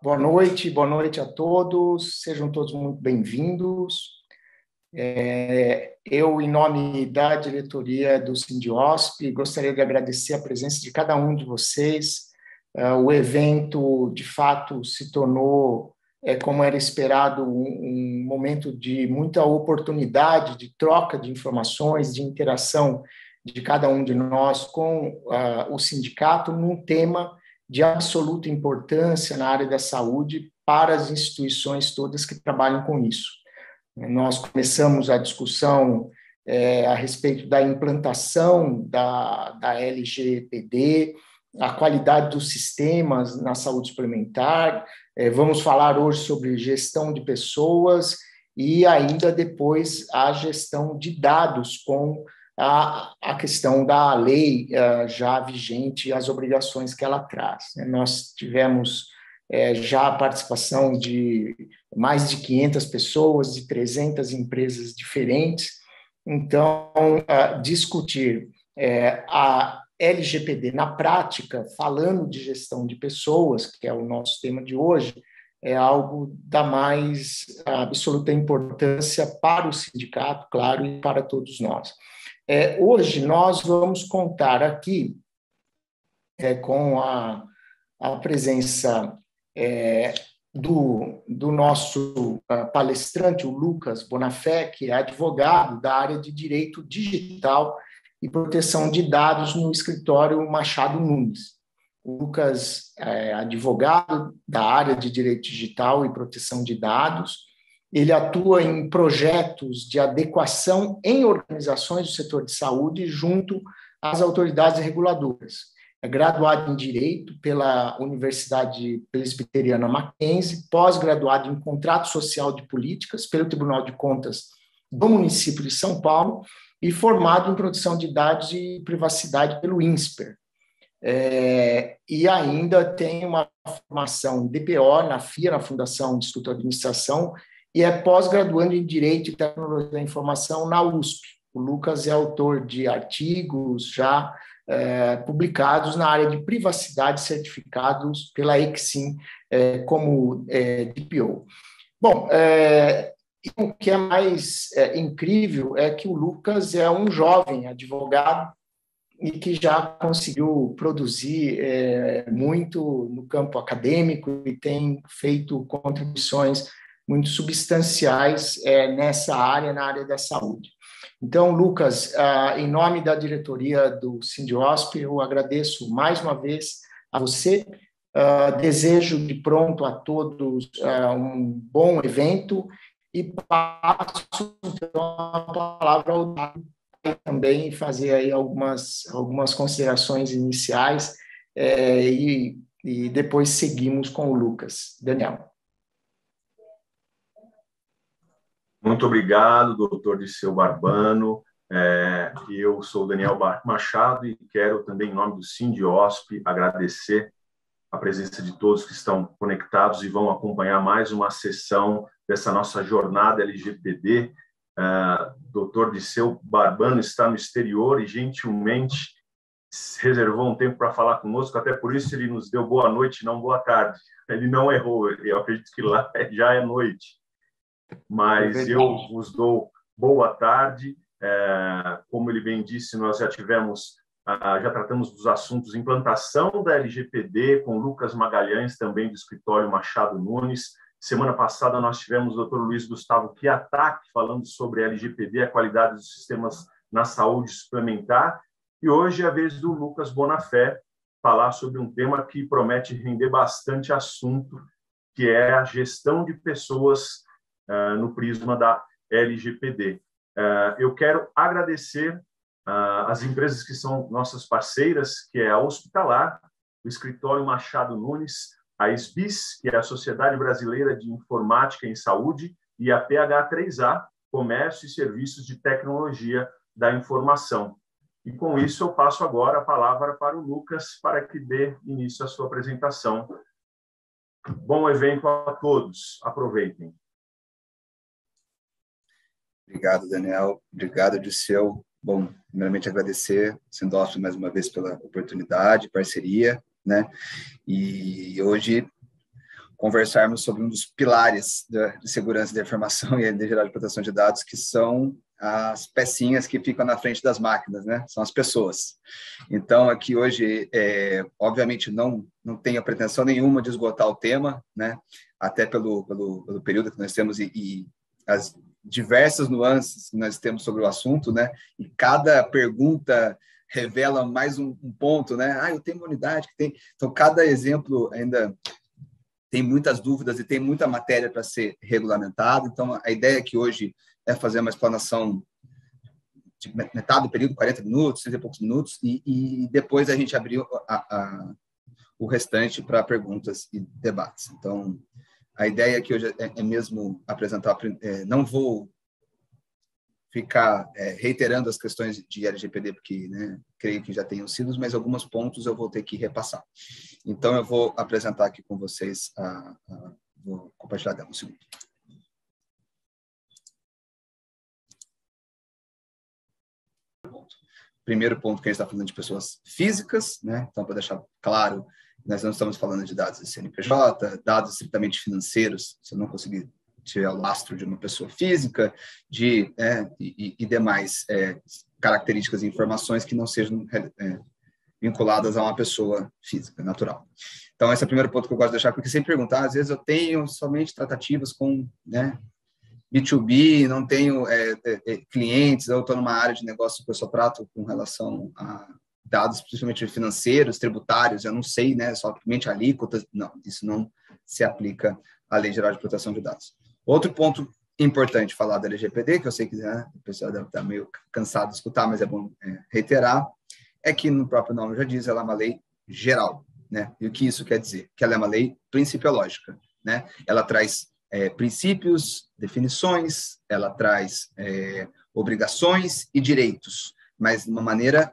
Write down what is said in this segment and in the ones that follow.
Boa noite a todos, sejam todos muito bem-vindos. Eu, em nome da diretoria do Sindiosp, gostaria de agradecer a presença de cada um de vocês. O evento, de fato, se tornou, como era esperado, um momento de muita oportunidade, de troca de informações, de interação de cada um de nós com o sindicato num tema de absoluta importância na área da saúde para as instituições todas que trabalham com isso. Nós começamos a discussão a respeito da implantação da LGPD, a qualidade dos sistemas na saúde suplementar, vamos falar hoje sobre gestão de pessoas e ainda depois a gestão de dados com a questão da lei já vigente e as obrigações que ela traz. Nós tivemos já a participação de mais de 500 pessoas, de 300 empresas diferentes. Então, discutir a LGPD na prática, falando de gestão de pessoas, que é o nosso tema de hoje, é algo da mais absoluta importância para o sindicato, claro, e para todos nós. Hoje nós vamos contar aqui com a presença do nosso palestrante, o Lucas Bonafé, que é advogado da área de Direito Digital e Proteção de Dados no escritório Machado Nunes. O Lucas é advogado da área de Direito Digital e Proteção de Dados. Ele atua em projetos de adequação em organizações do setor de saúde junto às autoridades reguladoras. É graduado em Direito pela Universidade Presbiteriana Mackenzie, pós-graduado em Contrato Social de Políticas pelo Tribunal de Contas do município de São Paulo e formado em Proteção de Dados e Privacidade pelo INSPER. E ainda tem uma formação DPO na FIA, na Fundação de Instituto de Administração, e é pós-graduando em Direito e Tecnologia da Informação na USP. O Lucas é autor de artigos já publicados na área de privacidade, certificados pela Exim como DPO. Bom, o que é mais incrível é que o Lucas é um jovem advogado e que já conseguiu produzir muito no campo acadêmico e tem feito contribuições muito substanciais nessa área, na área da saúde. Então, Lucas, em nome da diretoria do Sindiosp, eu agradeço mais uma vez a você, desejo de pronto a todos um bom evento e passo então a palavra ao Dado também fazer aí algumas considerações iniciais e depois seguimos com o Lucas. Daniel. Muito obrigado, doutor Dirceu Barbano. Eu sou o Daniel Machado e quero também, em nome do Sindiosp, agradecer a presença de todos que estão conectados e vão acompanhar mais uma sessão dessa nossa jornada LGPD. Doutor Dirceu Barbano está no exterior e gentilmente reservou um tempo para falar conosco, até por isso ele nos deu boa noite, não boa tarde. Ele não errou, eu acredito que lá já é noite. Mas eu vos dou boa tarde. Como ele bem disse, nós já tratamos dos assuntos implantação da LGPD com Lucas Magalhães, também do escritório Machado Nunes. Semana passada nós tivemos o Dr. Luiz Gustavo Chiatac falando sobre a LGPD, a qualidade dos sistemas na saúde suplementar. E hoje é a vez do Lucas Bonafé falar sobre um tema que promete render bastante assunto, que é a gestão de pessoas no prisma da LGPD. Eu quero agradecer as empresas que são nossas parceiras, que é a Hospitalar, o Escritório Machado Nunes, a SBIS, que é a Sociedade Brasileira de Informática em Saúde, e a PH3A, Comércio e Serviços de Tecnologia da Informação. E com isso eu passo agora a palavra para o Lucas, para que dê início à sua apresentação. Bom evento a todos. Aproveitem. Obrigado, Daniel. Obrigado, Dirceu. Bom, primeiramente agradecer, Sindiosp, mais uma vez pela oportunidade, parceria, né? E hoje conversarmos sobre um dos pilares de segurança da informação e a Lei Geral de Proteção de Dados, que são as pecinhas que ficam na frente das máquinas, né? São as pessoas. Então, aqui hoje, obviamente, não tenho pretensão nenhuma de esgotar o tema, né? Até pelo período que nós temos e as diversas nuances que nós temos sobre o assunto, né? E cada pergunta revela mais um ponto, né? Eu tenho uma unidade que tem... Então, cada exemplo ainda tem muitas dúvidas e tem muita matéria para ser regulamentada. Então, a ideia aqui hoje é fazer uma explanação de metade do período, 40 minutos, 30 e poucos minutos, e depois a gente abrir o restante para perguntas e debates. Então, a ideia aqui hoje é mesmo apresentar... não vou ficar reiterando as questões de LGPD, porque, né, creio que já tenham sido, mas alguns pontos eu vou ter que repassar. Então, eu vou apresentar aqui com vocês, vou compartilhar dela um segundo. Primeiro ponto que a gente está falando de pessoas físicas, né? Então, para deixar claro, nós não estamos falando de dados de CNPJ, dados estritamente financeiros, se eu não conseguir tiver o lastro de uma pessoa física, e demais características e informações que não sejam vinculadas a uma pessoa física, natural. Então, esse é o primeiro ponto que eu gosto de deixar, porque sempre perguntar, às vezes eu tenho somente tratativas com, né, B2B, não tenho clientes, eu estou numa área de negócio que eu só trato com relação a dados, principalmente financeiros, tributários, eu não sei, né, somente alíquotas, não, isso não se aplica à Lei Geral de Proteção de Dados. Outro ponto importante falar da LGPD, que eu sei que, né, o pessoal deve estar meio cansado de escutar, mas é bom reiterar, é que no próprio nome já diz, ela é uma lei geral, né? E o que isso quer dizer? Que ela é uma lei principiológica, né? Ela traz princípios, definições, ela traz obrigações e direitos, mas de uma maneira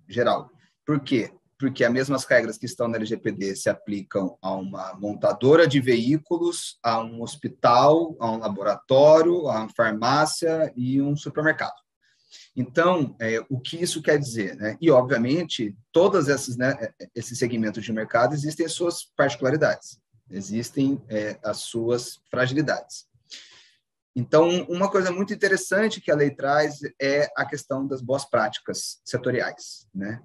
geral. Por quê? Porque as mesmas regras que estão na LGPD se aplicam a uma montadora de veículos, a um hospital, a um laboratório, a uma farmácia e um supermercado. Então, o que isso quer dizer, né? E, obviamente, todos esses segmentos de mercado existem as suas particularidades, existem as suas fragilidades. Então, uma coisa muito interessante que a lei traz é a questão das boas práticas setoriais, né?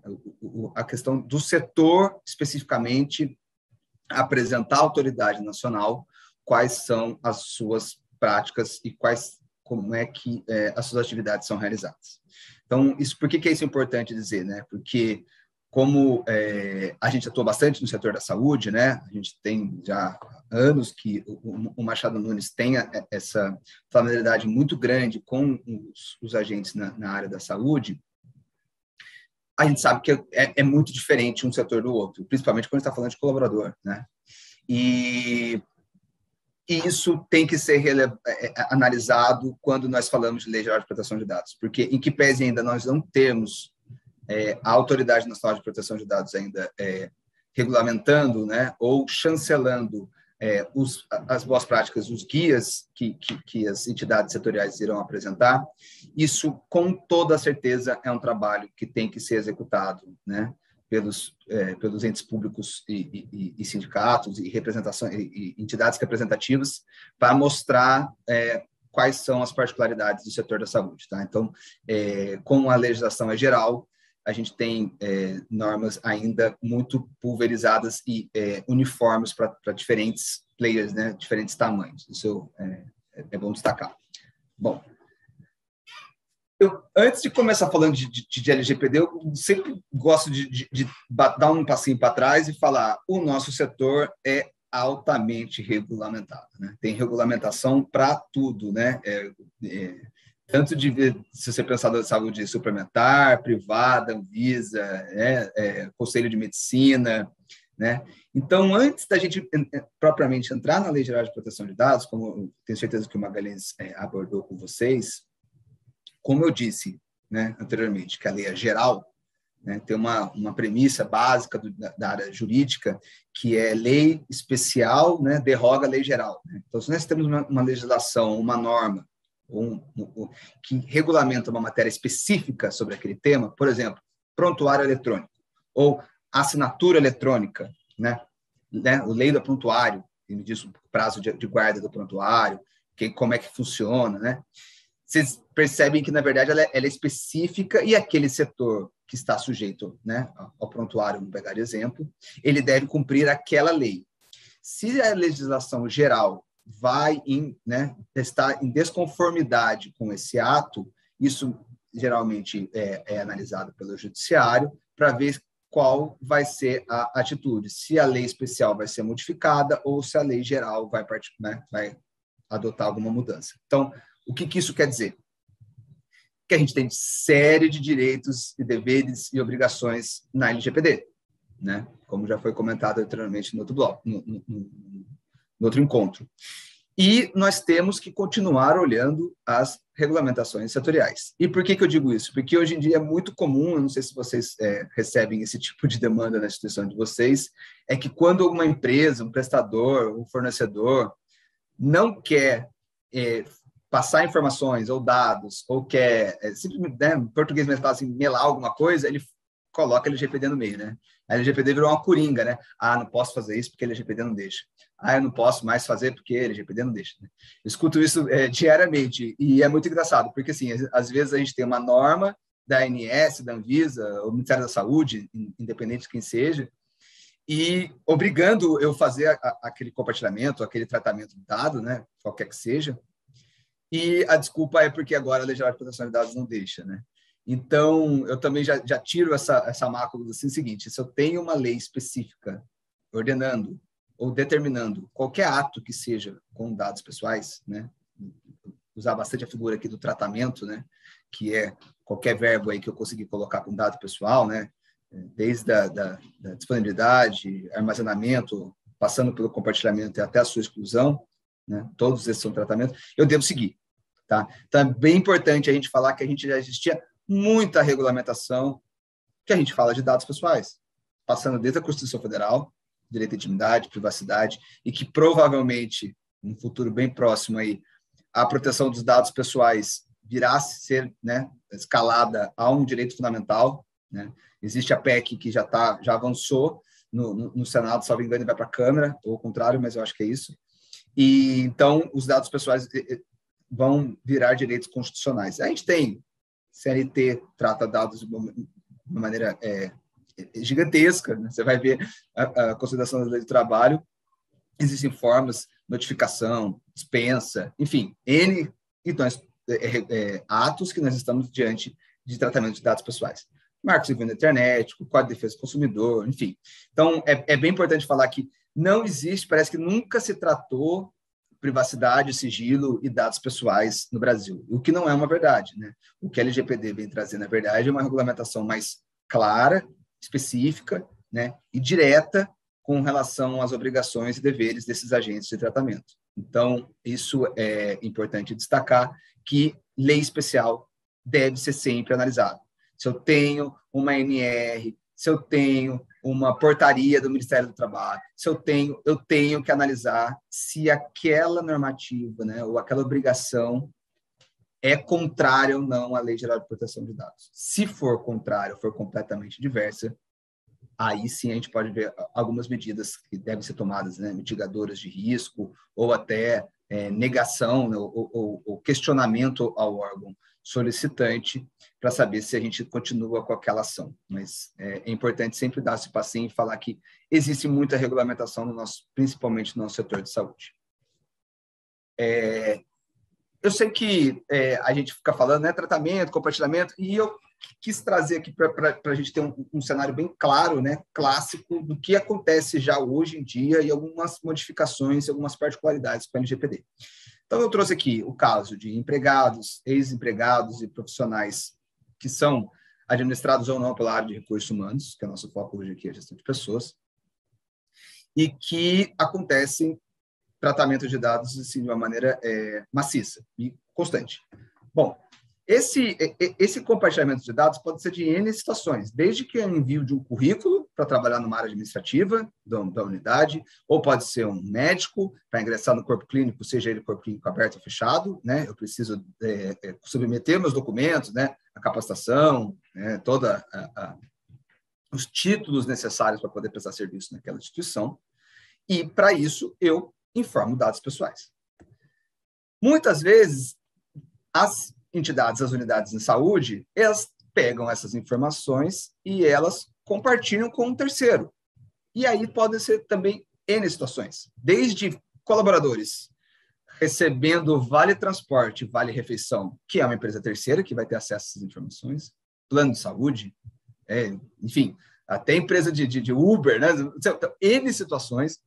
A questão do setor, especificamente, apresentar à autoridade nacional quais são as suas práticas e como é que as suas atividades são realizadas. Então, por que é isso importante dizer, né? Porque como a gente atua bastante no setor da saúde, né? A gente tem já anos que o Machado Nunes tem essa familiaridade muito grande com os agentes na área da saúde. A gente sabe que é muito diferente um setor do outro, principalmente quando está falando de colaborador, né? E isso tem que ser analisado quando nós falamos de Lei Geral de Proteção de Dados, porque em que pese ainda nós não temos a Autoridade Nacional de Proteção de Dados ainda regulamentando, né, ou chancelando as boas práticas, os guias que as entidades setoriais irão apresentar, isso, com toda certeza, é um trabalho que tem que ser executado, né, pelos entes públicos e sindicatos e representações e entidades representativas para mostrar quais são as particularidades do setor da saúde, tá? Então, como a legislação é geral, a gente tem normas ainda muito pulverizadas e uniformes para diferentes players, né, diferentes tamanhos. Isso é bom destacar. Bom, antes de começar falando de LGPD, eu sempre gosto de dar um passinho para trás e falar o nosso setor é altamente regulamentado, né? Tem regulamentação para tudo, né? Tanto se você pensar na saúde suplementar, privada, Anvisa, Conselho de Medicina, né? Então, antes da gente propriamente entrar na Lei Geral de Proteção de Dados, como eu tenho certeza que o Magalhães abordou com vocês, como eu disse, né, anteriormente, que a lei é geral, né, tem uma premissa básica da área jurídica, que é lei especial, né, derroga a lei geral. Né? Então, se nós temos uma legislação, uma norma, que regulamenta uma matéria específica sobre aquele tema, por exemplo, prontuário eletrônico ou assinatura eletrônica, né? A lei do prontuário, e me diz o prazo de guarda do prontuário, como é que funciona, né? Vocês percebem que, na verdade, ela é específica e aquele setor que está sujeito, né, ao prontuário, vamos pegar de exemplo, ele deve cumprir aquela lei. Se a legislação geral está em desconformidade com esse ato, isso geralmente é analisado pelo judiciário para ver qual vai ser a atitude, se a lei especial vai ser modificada ou se a lei geral vai adotar alguma mudança. Então, o que isso quer dizer? Que a gente tem série de direitos e deveres e obrigações na LGPD, né? Como já foi comentado anteriormente no outro bloco, no outro encontro. E nós temos que continuar olhando as regulamentações setoriais. E por que eu digo isso? Porque hoje em dia é muito comum, eu não sei se vocês recebem esse tipo de demanda na instituição de vocês, é que quando uma empresa, um prestador, um fornecedor não quer passar informações ou dados, ou quer, simplesmente, né, em português mesmo, fala assim, melar alguma coisa, ele coloca a LGPD no meio, né? A LGPD virou uma coringa, né? Ah, não posso fazer isso porque a LGPD não deixa. Ah, eu não posso mais fazer porque a LGPD não deixa. Né? Eu escuto isso diariamente e é muito engraçado, porque, assim, às vezes a gente tem uma norma da ANS, da Anvisa, o Ministério da Saúde, independente de quem seja, e obrigando eu fazer aquele compartilhamento, aquele tratamento de dado, né? Qualquer que seja, e a desculpa é porque agora a Lei Geral de Proteção de Dados não deixa, né? Então, eu também já tiro essa mácula assim, seguinte, se eu tenho uma lei específica ordenando ou determinando qualquer ato que seja com dados pessoais, né? Usar bastante a figura aqui do tratamento, né? Que é qualquer verbo aí que eu conseguir colocar com dado pessoal, né? Desde da disponibilidade, armazenamento, passando pelo compartilhamento e até a sua exclusão, né? Todos esses são tratamentos, eu devo seguir. Tá? Então, é bem importante a gente falar que a gente já existia muita regulamentação que a gente fala de dados pessoais, passando desde a Constituição Federal, direito à intimidade, privacidade, e que provavelmente, no futuro bem próximo, aí, a proteção dos dados pessoais virá a ser, né, escalada a um direito fundamental. Né? Existe a PEC que já avançou no Senado, salvo engano, e vai para a Câmara, ou ao contrário, mas eu acho que é isso. E, então, os dados pessoais vão virar direitos constitucionais. A gente tem, CLT trata dados de uma maneira gigantesca, né? Você vai ver a consideração da lei do trabalho, existem formas, notificação, dispensa, enfim, N atos que nós estamos diante de tratamento de dados pessoais. Marco Civil na internet, o Código de Defesa do Consumidor, enfim. Então, é bem importante falar que não existe, parece que nunca se tratou privacidade, sigilo e dados pessoais no Brasil, o que não é uma verdade, né? O que a LGPD vem trazer, na verdade, é uma regulamentação mais clara, específica, né, e direta com relação às obrigações e deveres desses agentes de tratamento. Então, isso é importante destacar, que lei especial deve ser sempre analisada. Se eu tenho uma NR, se eu tenho uma portaria do Ministério do Trabalho, se eu tenho que analisar se aquela normativa, né, ou aquela obrigação é contrária ou não à Lei Geral de Proteção de Dados. Se for contrária, for completamente diversa, aí sim a gente pode ver algumas medidas que devem ser tomadas, né, mitigadoras de risco, ou até negação, né, ou questionamento ao órgão solicitante para saber se a gente continua com aquela ação. Mas é importante sempre dar esse passinho e falar que existe muita regulamentação, principalmente no nosso setor de saúde. Eu sei que a gente fica falando, né, tratamento, compartilhamento, e eu quis trazer aqui para a gente ter um cenário bem claro, né, clássico, do que acontece já hoje em dia e algumas modificações, algumas particularidades com a LGPD. Então, eu trouxe aqui o caso de empregados, ex-empregados e profissionais que são administrados ou não pela área de recursos humanos, que é o nosso foco hoje aqui, a gestão de pessoas, e que acontecem tratamento de dados assim, de uma maneira maciça e constante. Bom, esse compartilhamento de dados pode ser de N situações, desde que é o envio de um currículo para trabalhar numa área administrativa da unidade, ou pode ser um médico para ingressar no corpo clínico, seja ele corpo clínico aberto ou fechado, né? Eu preciso submeter meus documentos, né? A capacitação, né? Os títulos necessários para poder prestar serviço naquela instituição. E, para isso, eu informo dados pessoais. Muitas vezes, as entidades, as unidades de saúde, elas pegam essas informações e elas compartilham com um terceiro. E aí podem ser também N situações, desde colaboradores recebendo vale transporte, vale refeição, que é uma empresa terceira que vai ter acesso a essas informações, plano de saúde, enfim, até empresa de Uber, né? Então, N situações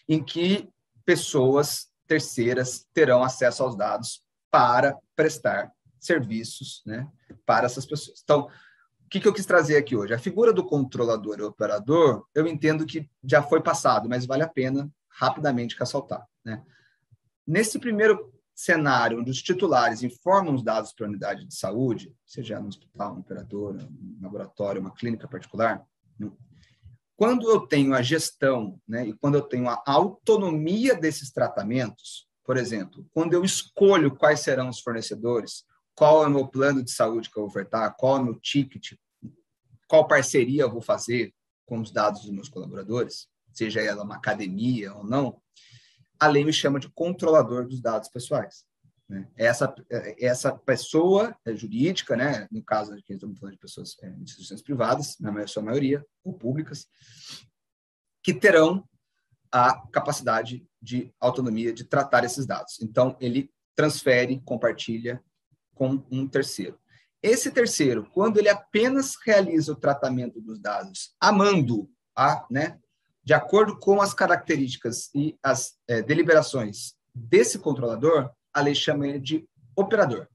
em que pessoas terceiras terão acesso aos dados para prestar serviços, né, para essas pessoas. Então, o que eu quis trazer aqui hoje? A figura do controlador e operador, eu entendo que já foi passado, mas vale a pena rapidamente ressaltar, né? Nesse primeiro cenário, onde os titulares informam os dados para a unidade de saúde, seja no hospital, uma operadora, um laboratório, uma clínica particular, né? Quando eu tenho a gestão, né, e quando eu tenho a autonomia desses tratamentos, por exemplo, quando eu escolho quais serão os fornecedores, qual é o meu plano de saúde que eu vou ofertar, qual é o meu ticket, qual parceria eu vou fazer com os dados dos meus colaboradores, seja ela uma academia ou não, a lei me chama de controlador dos dados pessoais, né? Essa pessoa jurídica, né, no caso aqui estamos falando de pessoas, instituições privadas, na sua maioria, ou públicas, que terão a capacidade de autonomia de tratar esses dados. Então, ele transfere, compartilha com um terceiro. Esse terceiro, quando ele apenas realiza o tratamento dos dados né, de acordo com as características e as deliberações desse controlador, a lei chama ele de operador,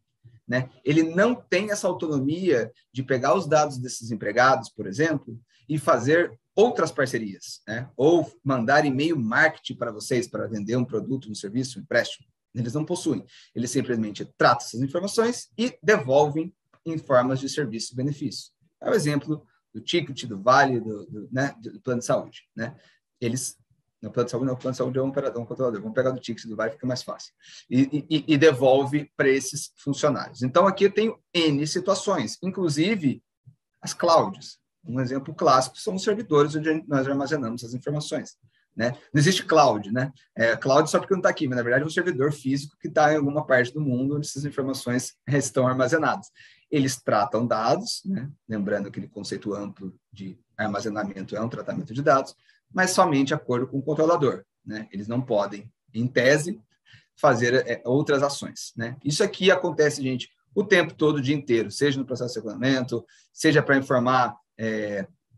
né? Ele não tem essa autonomia de pegar os dados desses empregados, por exemplo, e fazer outras parcerias, né? Ou mandar e-mail marketing para vocês para vender um produto, um serviço, um empréstimo. Eles não possuem. Eles simplesmente tratam essas informações e devolvem em formas de serviço e benefício. É o exemplo do ticket, do vale, né, do plano de saúde, né? Eles, no plano de saúde, não, o plano de saúde é um controlador. Vamos pegar do ticket, do vale, fica mais fácil. E devolve para esses funcionários. Então, aqui eu tenho N situações, inclusive as clouds. Um exemplo clássico são os servidores onde nós armazenamos as informações, né? Não existe cloud, né? Cloud só porque não está aqui, mas na verdade é um servidor físico que está em alguma parte do mundo onde essas informações estão armazenadas. Eles tratam dados, né? Lembrando aquele conceito amplo de armazenamento é um tratamento de dados, mas somente de acordo com o controlador, né? Eles não podem, em tese, fazer outras ações, né? Isso aqui acontece, gente, o tempo todo, o dia inteiro, seja no processo de regulamento, seja para informar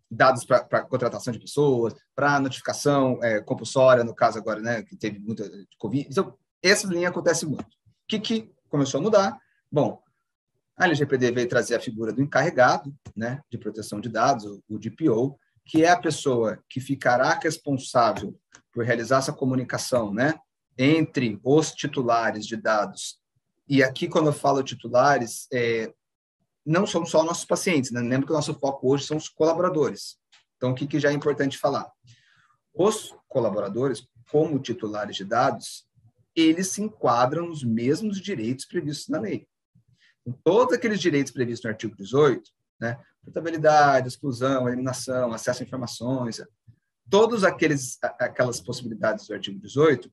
dados para contratação de pessoas, para notificação compulsória, no caso agora, né, que teve muita de Covid. Então, essa linha acontece muito. O que começou a mudar? Bom, a LGPD veio trazer a figura do encarregado, né, de proteção de dados, o DPO, que é a pessoa que ficará responsável por realizar essa comunicação, né, entre os titulares de dados. E aqui, quando eu falo titulares, não são só nossos pacientes, né? Lembra que o nosso foco hoje são os colaboradores. Então, o que já é importante falar? Os colaboradores, como titulares de dados, eles se enquadram nos mesmos direitos previstos na lei. Então, todos aqueles direitos previstos no artigo 18, né? Portabilidade, exclusão, eliminação, acesso a informações, todas aquelas possibilidades do artigo 18,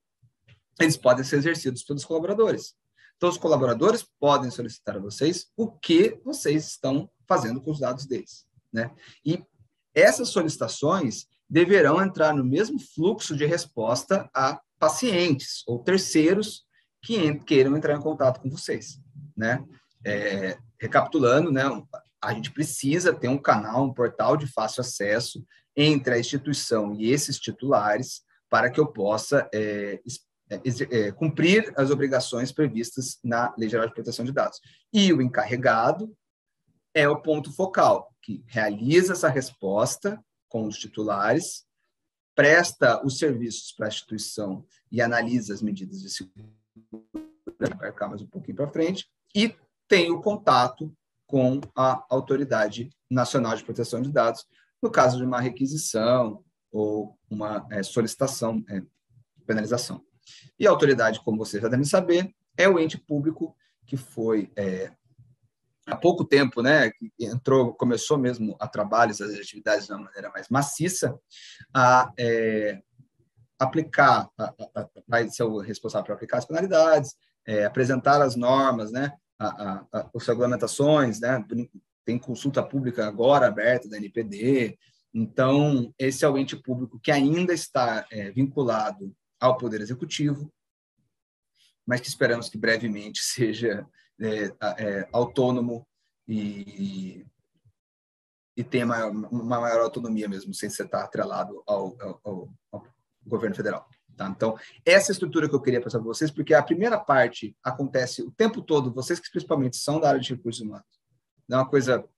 eles podem ser exercidos pelos colaboradores. Então, os colaboradores podem solicitar a vocês o que vocês estão fazendo com os dados deles, né? E essas solicitações deverão entrar no mesmo fluxo de resposta a pacientes ou terceiros que queiram entrar em contato com vocês, né? Recapitulando, né? A gente precisa ter um canal, um portal de fácil acesso entre a instituição e esses titulares para que eu possa cumprir as obrigações previstas na Lei Geral de Proteção de Dados. E o encarregado é o ponto focal, que realiza essa resposta com os titulares, presta os serviços para a instituição e analisa as medidas de segurança, vai ficar mais um pouquinho para frente, e tem o contato com a Autoridade Nacional de Proteção de Dados, no caso de uma requisição ou uma solicitação, penalização. E a autoridade, como vocês já devem saber, é o ente público que foi, há pouco tempo, né, que começou mesmo a trabalhar essas atividades de uma maneira mais maciça, a aplicar, vai ser o responsável por aplicar as penalidades, apresentar as normas, né, as regulamentações, né, tem consulta pública agora aberta da NPD. Então, esse é o ente público que ainda está vinculado ao Poder Executivo, mas que esperamos que brevemente seja autônomo e tenha uma maior autonomia mesmo, sem estar atrelado ao governo federal. Tá? Então, essa estrutura que eu queria passar para vocês, porque a primeira parte acontece o tempo todo, vocês que principalmente são da área de recursos humanos, é uma coisa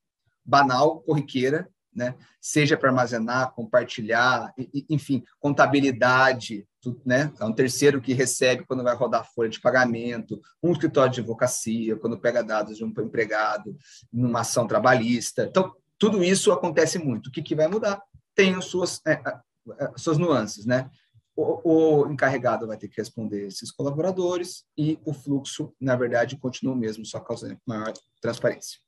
banal, corriqueira, né? Seja para armazenar, compartilhar, enfim, contabilidade, né? É um terceiro que recebe quando vai rodar a folha de pagamento, um escritório de advocacia, quando pega dados de um empregado, numa ação trabalhista. Então, tudo isso acontece muito. O que vai mudar? Tem as suas nuances, né? O encarregado vai ter que responder esses colaboradores e o fluxo, na verdade, continua o mesmo, só causando maior transparência.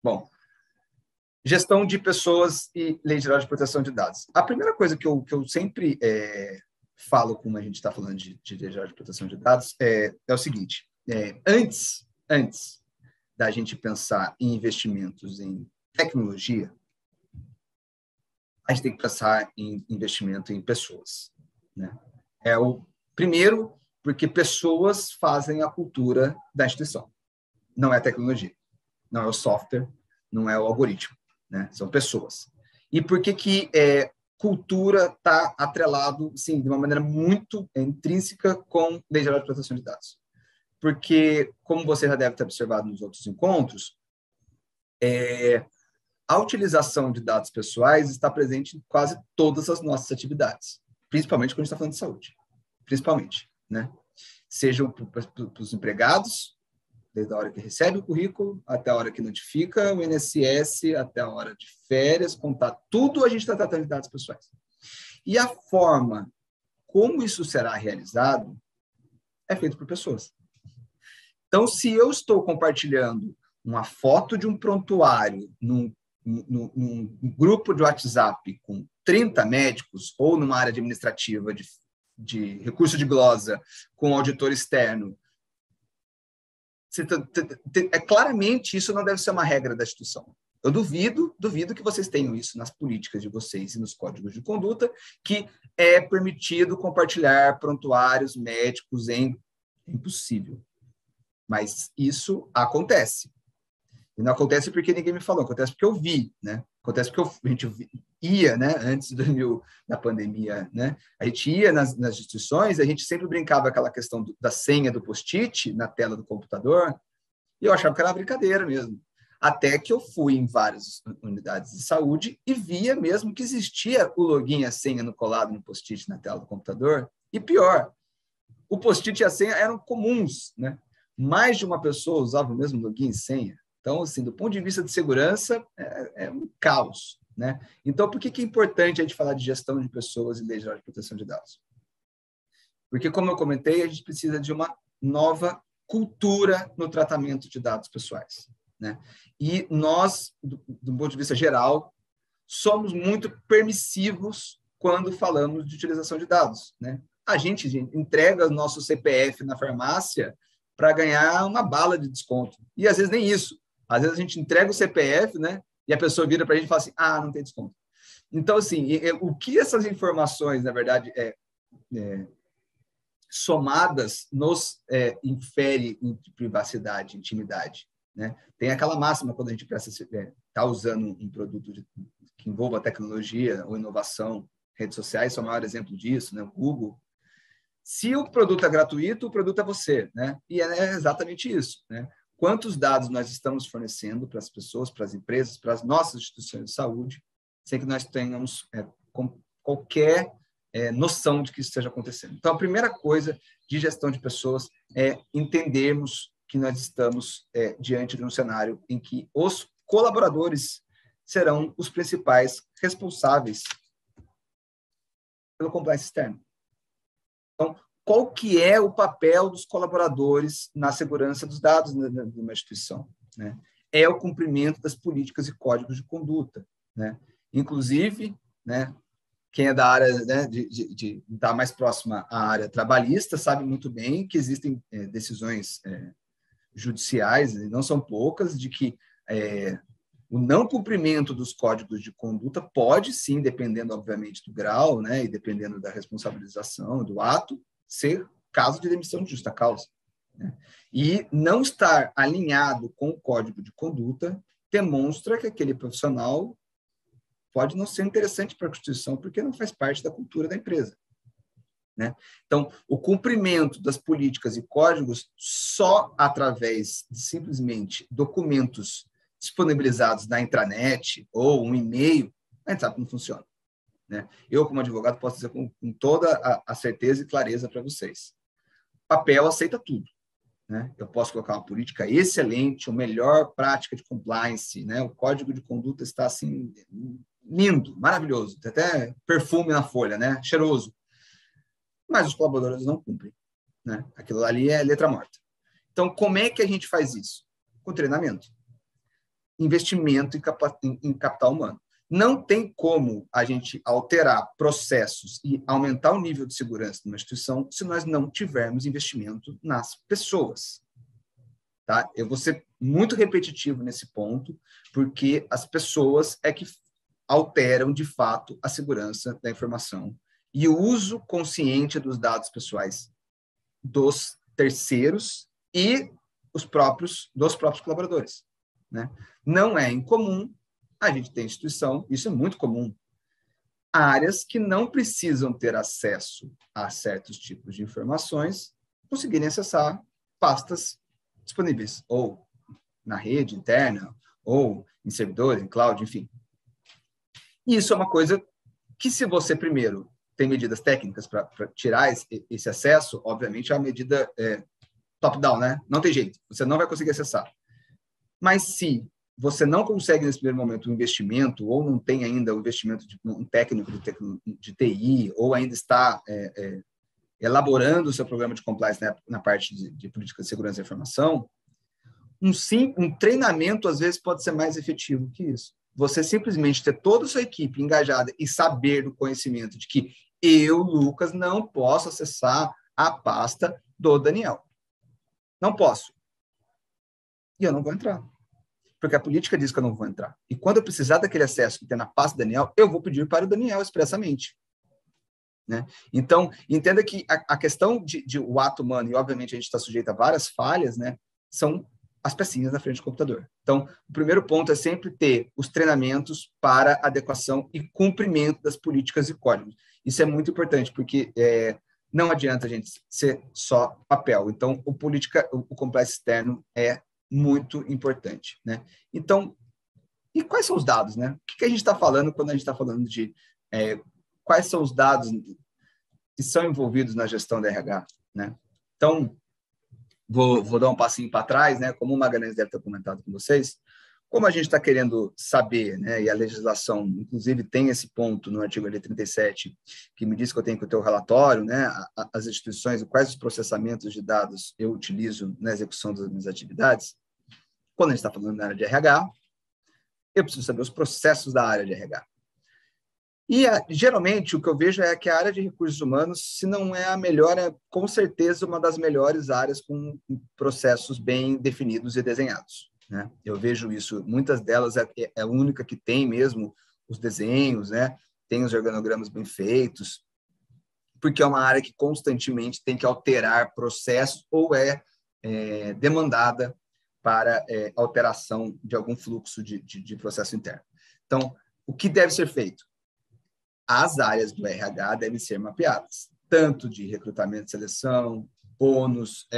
Bom, gestão de pessoas e Lei Geral de Proteção de Dados. A primeira coisa que eu sempre falo, como a gente está falando de Lei Geral de Proteção de Dados, é o seguinte, antes da gente pensar em investimentos em tecnologia, a gente tem que pensar em investimento em pessoas, né? É o primeiro, porque pessoas fazem a cultura da instituição. Não é a tecnologia, não é o software, não é o algoritmo, né? São pessoas. E por que cultura está atrelado, sim, de uma maneira muito intrínseca com Lei Geral de Proteção de Dados? Porque, como você já deve ter observado nos outros encontros, a utilização de dados pessoais está presente em quase todas as nossas atividades, principalmente quando a gente está falando de saúde, principalmente, né? Sejam para os empregados, desde a hora que recebe o currículo, até a hora que notifica o INSS, até a hora de férias, contar tudo, a gente está tratando de dados pessoais. E a forma como isso será realizado é feito por pessoas. Então, se eu estou compartilhando uma foto de um prontuário num grupo de WhatsApp com 30 médicos ou numa área administrativa de recurso de glosa com auditor externo, claramente isso não deve ser uma regra da instituição. Eu duvido que vocês tenham isso nas políticas de vocês e nos códigos de conduta, que é permitido compartilhar prontuários médicos impossível. Mas isso acontece. E não acontece porque ninguém me falou, acontece porque eu vi, né? Acontece porque a gente ia, né? Antes da pandemia, né? A gente ia nas instituições, a gente sempre brincava aquela questão da senha do post-it na tela do computador, e eu achava que era uma brincadeira mesmo. Até que eu fui em várias unidades de saúde e via mesmo que existia o login e a senha colado no post-it na tela do computador. E pior, o post-it e a senha eram comuns, né? Mais de uma pessoa usava o mesmo login e senha. Então, assim, do ponto de vista de segurança, é um caos, né? Então, por que é importante a gente falar de gestão de pessoas e Lei Geral de Proteção de Dados? Porque, como eu comentei, a gente precisa de uma nova cultura no tratamento de dados pessoais, né? E nós, do ponto de vista geral, somos muito permissivos quando falamos de utilização de dados, né? A gente entrega o nosso CPF na farmácia para ganhar uma bala de desconto. E, às vezes, nem isso. Às vezes, a gente entrega o CPF, né? E a pessoa vira para a gente e fala assim, não tem desconto. Então, assim, o que essas informações, na verdade, somadas nos infere em privacidade, intimidade, né? Tem aquela máxima quando a gente está usando um produto que envolva tecnologia ou inovação, redes sociais são o maior exemplo disso, né? O Google. Se o produto é gratuito, o produto é você, né? E é exatamente isso, né? Quantos dados nós estamos fornecendo para as pessoas, para as empresas, para as nossas instituições de saúde, sem que nós tenhamos qualquer noção de que isso esteja acontecendo. Então, a primeira coisa de gestão de pessoas é entendermos que nós estamos diante de um cenário em que os colaboradores serão os principais responsáveis pelo compliance externo. Então, qual que é o papel dos colaboradores na segurança dos dados de uma instituição, né? É o cumprimento das políticas e códigos de conduta, né? Inclusive, né, quem é da área, né, de estar mais próxima à área trabalhista sabe muito bem que existem decisões judiciais, e não são poucas, de que o não cumprimento dos códigos de conduta pode, sim, dependendo, obviamente, do grau, né, e dependendo da responsabilização do ato, ser caso de demissão de justa causa. Né? E não estar alinhado com o código de conduta demonstra que aquele profissional pode não ser interessante para a Constituição, porque não faz parte da cultura da empresa. Né? Então, o cumprimento das políticas e códigos só através de simplesmente documentos disponibilizados na intranet ou um e-mail, a gente sabe como funciona. Né? Eu, como advogado, posso dizer com toda a certeza e clareza para vocês. Papel aceita tudo. Né? Eu posso colocar uma política excelente, a melhor prática de compliance, né? O código de conduta está assim lindo, maravilhoso, tem até perfume na folha, né? Cheiroso. Mas os colaboradores não cumprem. Né? Aquilo ali é letra morta. Então, como é que a gente faz isso? Com treinamento. Investimento em capital humano. Não tem como a gente alterar processos e aumentar o nível de segurança de uma instituição se nós não tivermos investimento nas pessoas. Tá? Eu vou ser muito repetitivo nesse ponto, porque as pessoas é que alteram, de fato, a segurança da informação e o uso consciente dos dados pessoais dos terceiros e dos próprios colaboradores. Né? Não é incomum, a gente tem instituição, isso é muito comum, áreas que não precisam ter acesso a certos tipos de informações conseguirem acessar pastas disponíveis, ou na rede interna, ou em servidores, em cloud, enfim. E isso é uma coisa que, se você primeiro tem medidas técnicas para tirar esse acesso, obviamente a medida é top-down, né? Não tem jeito, você não vai conseguir acessar. Mas se você não consegue, nesse primeiro momento, um investimento, ou não tem ainda o investimento de um técnico de TI, ou ainda está elaborando o seu programa de compliance na parte de política de segurança da informação, um treinamento, às vezes, pode ser mais efetivo que isso. Você simplesmente ter toda a sua equipe engajada e saber do conhecimento de que eu, Lucas, não posso acessar a pasta do Daniel. Não posso. E eu não vou entrar. Porque a política diz que eu não vou entrar. E quando eu precisar daquele acesso que tem na pasta do Daniel, eu vou pedir para o Daniel expressamente. Né? Então, entenda que a questão de o ato humano, e obviamente a gente está sujeito a várias falhas, né, são as pecinhas na frente do computador. Então, o primeiro ponto é sempre ter os treinamentos para adequação e cumprimento das políticas e códigos. Isso é muito importante, porque não adianta a gente ser só papel. Então, o compliance externo é muito importante. Né? Então, e quais são os dados? Né? O que a gente está falando quando a gente está falando de quais são os dados que são envolvidos na gestão da RH? Né? Então, vou dar um passinho para trás, né? Como o Magalhães deve ter comentado com vocês, como a gente está querendo saber, né? E a legislação, inclusive, tem esse ponto no artigo 37, que me diz que eu tenho que ter o relatório, né? As instituições, quais os processamentos de dados eu utilizo na execução das minhas atividades. Quando a gente está falando da área de RH, eu preciso saber os processos da área de RH. E, geralmente, o que eu vejo é que a área de recursos humanos, se não é a melhor, é com certeza uma das melhores áreas com processos bem definidos e desenhados. Né? Eu vejo isso, muitas delas é a única que tem mesmo os desenhos, né? Tem os organogramas bem feitos, porque é uma área que constantemente tem que alterar processos ou é demandada para alteração de algum fluxo de processo interno. Então, o que deve ser feito? As áreas do RH devem ser mapeadas, tanto de recrutamento e seleção, bônus,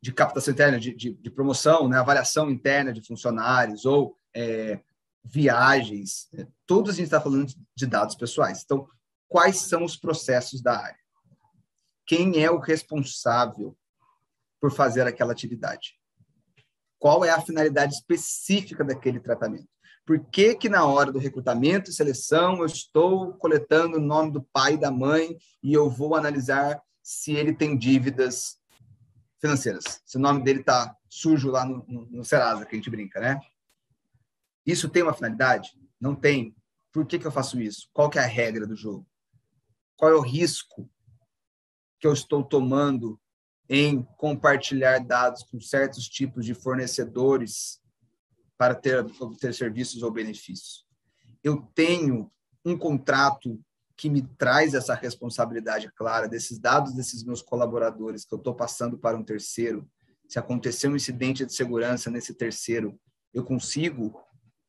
de captação interna, de promoção, né, avaliação interna de funcionários ou viagens, todos a gente está falando de dados pessoais. Então, quais são os processos da área? Quem é o responsável por fazer aquela atividade? Qual é a finalidade específica daquele tratamento? Por que que na hora do recrutamento e seleção eu estou coletando o nome do pai e da mãe e eu vou analisar se ele tem dívidas financeiras, se o nome dele está sujo lá no Serasa, que a gente brinca, né? Isso tem uma finalidade? Não tem. Por que eu faço isso? Qual que é a regra do jogo? Qual é o risco que eu estou tomando em compartilhar dados com certos tipos de fornecedores para obter serviços ou benefícios? Eu tenho um contrato que me traz essa responsabilidade clara desses dados desses meus colaboradores que eu estou passando para um terceiro. Se acontecer um incidente de segurança nesse terceiro, eu consigo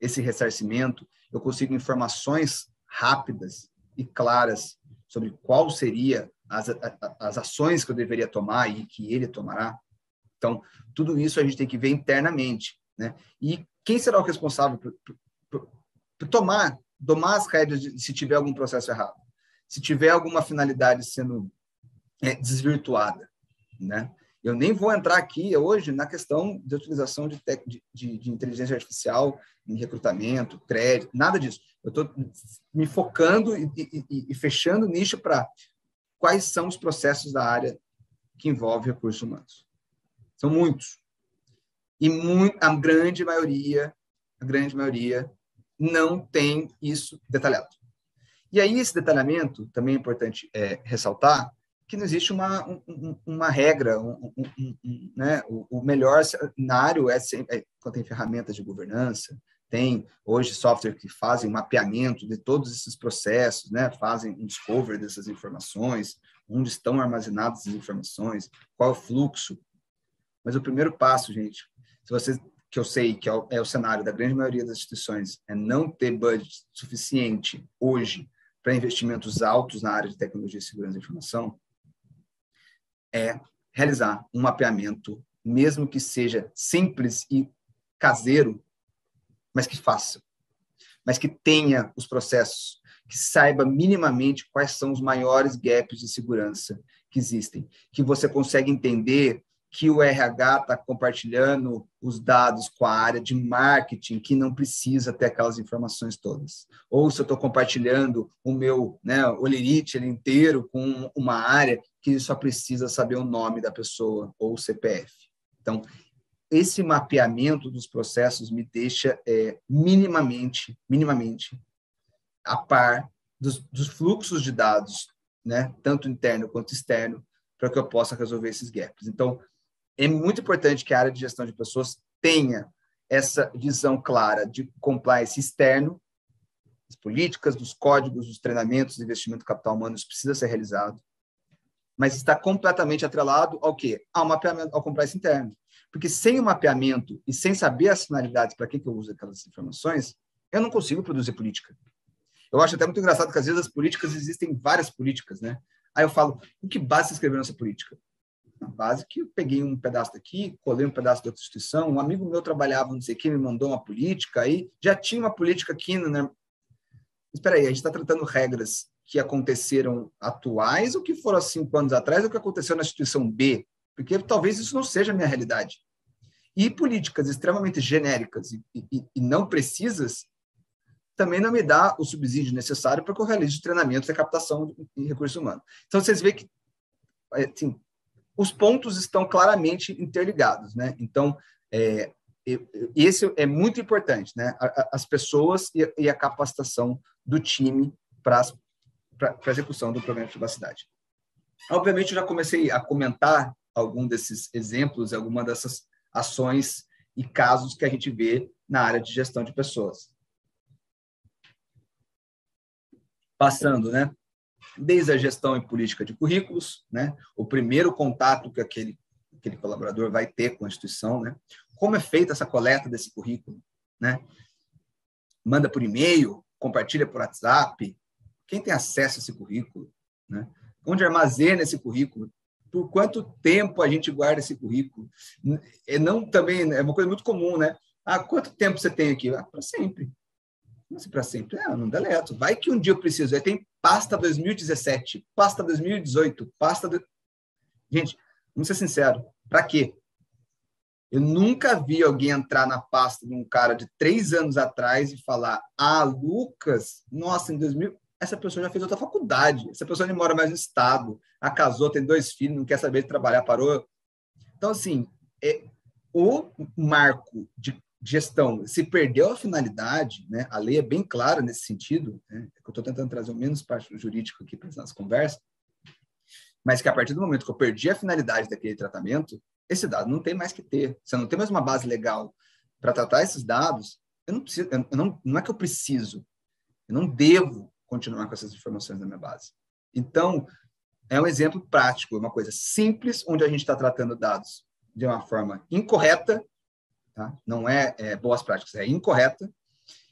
esse ressarcimento, eu consigo informações rápidas e claras sobre qual seria as ações que eu deveria tomar e que ele tomará. Então, tudo isso a gente tem que ver internamente, né? E quem será o responsável por tomar as rédeas se tiver algum processo errado? Se tiver alguma finalidade sendo desvirtuada, né? Eu nem vou entrar aqui hoje na questão de utilização de inteligência artificial em recrutamento, crédito, nada disso. Eu estou me focando e fechando o nicho para quais são os processos da área que envolve recursos humanos. São muitos. E a grande maioria não tem isso detalhado. E aí, esse detalhamento, também é importante ressaltar, que não existe uma regra, né? O melhor cenário quando tem ferramentas de governança, tem hoje software que fazem mapeamento de todos esses processos, né? Fazem um discovery dessas informações, onde estão armazenadas as informações, qual é o fluxo. Mas o primeiro passo, gente, que eu sei que é o cenário da grande maioria das instituições, é não ter budget suficiente hoje para investimentos altos na área de tecnologia e segurança da informação, é realizar um mapeamento, mesmo que seja simples e caseiro, mas que faça, mas que tenha os processos, que saiba minimamente quais são os maiores gaps de segurança que existem, que você consegue entender que o RH está compartilhando os dados com a área de marketing, que não precisa ter aquelas informações todas. Ou se eu estou compartilhando o meu Olerite inteiro com uma área que só precisa saber o nome da pessoa ou o CPF. Então, esse mapeamento dos processos me deixa minimamente a par dos fluxos de dados, né, tanto interno quanto externo, para que eu possa resolver esses gaps. Então, é muito importante que a área de gestão de pessoas tenha essa visão clara de compliance externo, das políticas, dos códigos, dos treinamentos, do investimento capital humano, isso precisa ser realizado, mas está completamente atrelado ao quê? Ao mapeamento, ao compliance interno. Porque sem o mapeamento e sem saber as finalidades para que eu uso aquelas informações, eu não consigo produzir política. Eu acho até muito engraçado que, às vezes, as políticas, existem várias políticas, né? Aí eu falo, o que base escrever nessa política? Na base que eu peguei um pedaço daqui, colei um pedaço da outra instituição, um amigo meu trabalhava, não sei o que, me mandou uma política, aí já tinha uma política aqui, né? Espera aí, a gente está tratando regras que aconteceram atuais, ou que foram há 5 anos atrás, ou que aconteceu na instituição B, porque talvez isso não seja a minha realidade. E políticas extremamente genéricas e não precisas também não me dá o subsídio necessário para que eu realize treinamentos e captação de recursos humanos. Então, vocês veem que assim, os pontos estão claramente interligados, né? Então, esse é muito importante, né? As pessoas e a capacitação do time para a execução do programa de privacidade. Obviamente, eu já comecei a comentar algum desses exemplos, alguma dessas ações e casos que a gente vê na área de gestão de pessoas. Passando, né? Desde a gestão e política de currículos, né? O primeiro contato que aquele colaborador vai ter com a instituição, né? Como é feita essa coleta desse currículo, né? Manda por e-mail, compartilha por WhatsApp, quem tem acesso a esse currículo, né? Onde armazena esse currículo? Por quanto tempo a gente guarda esse currículo? Também é uma coisa muito comum, né? Quanto tempo você tem aqui? Para sempre. Como assim para sempre? Não deleto. Vai que um dia eu preciso. Aí tem pasta 2017, pasta 2018, Gente, vamos ser sincero, para quê? Eu nunca vi alguém entrar na pasta de um cara de 3 anos atrás e falar, Lucas, nossa, em 2000... Essa pessoa já fez outra faculdade, essa pessoa nem mora mais no estado, casou, tem 2 filhos, não quer saber de trabalhar, parou. Então, assim, o marco de gestão se perdeu a finalidade, né? A lei é bem clara nesse sentido, né? Eu estou tentando trazer o menos parte jurídico aqui para as conversas, mas que a partir do momento que eu perdi a finalidade daquele tratamento, esse dado não tem mais que ter. Você não tem mais uma base legal para tratar esses dados. Eu não preciso, não é que eu preciso, eu não devo continuar com essas informações na minha base. Então, é um exemplo prático, uma coisa simples, onde a gente está tratando dados de uma forma incorreta, tá? Não é boas práticas, é incorreta,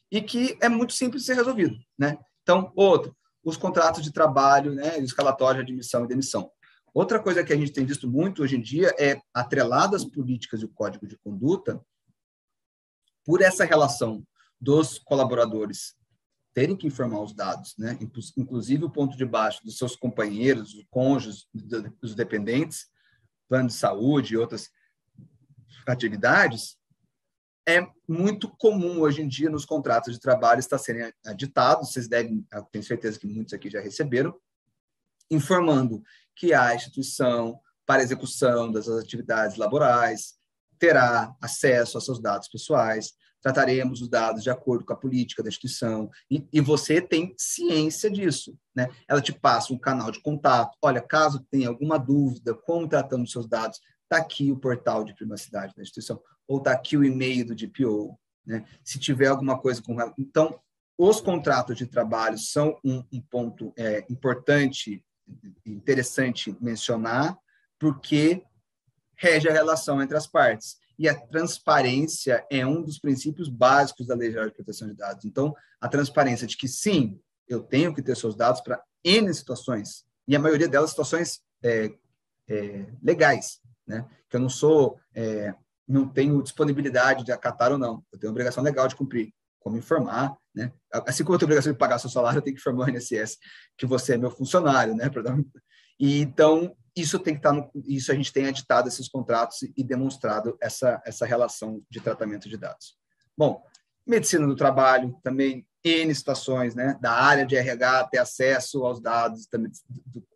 e que é muito simples de ser resolvido, né? Então, outro, os contratos de trabalho, né, os escalatórios de admissão e demissão. Outra coisa que a gente tem visto muito hoje em dia é atreladas políticas e o código de conduta por essa relação dos colaboradores terem que informar os dados, né? Inclusive o ponto de baixo dos seus companheiros, os cônjuges, dos dependentes, plano de saúde e outras atividades, é muito comum hoje em dia nos contratos de trabalho estar serem aditados, vocês devem, eu tenho certeza que muitos aqui já receberam, informando que a instituição, para execução das atividades laborais, terá acesso aos seus dados pessoais, trataremos os dados de acordo com a política da instituição, e você tem ciência disso, né? Ela te passa um canal de contato, olha, caso tenha alguma dúvida, como tratamos seus dados, está aqui o portal de privacidade da instituição, ou está aqui o e-mail do DPO, né? Se tiver alguma coisa com... Então, os contratos de trabalho são um ponto importante, interessante mencionar, porque rege a relação entre as partes. E a transparência é um dos princípios básicos da Lei Geral de Proteção de Dados. Então, a transparência de que, sim, eu tenho que ter seus dados para N situações, e a maioria delas situações legais, né? Que eu não tenho disponibilidade de acatar ou não. Eu tenho obrigação legal de cumprir, como informar, né? Assim como eu tenho obrigação de pagar seu salário, eu tenho que informar o INSS que você é meu funcionário, né? E, então, isso tem que estar isso a gente tem editado esses contratos e demonstrado essa relação de tratamento de dados. Bom, medicina do trabalho, também N situações, né? Da área de RH ter acesso aos dados também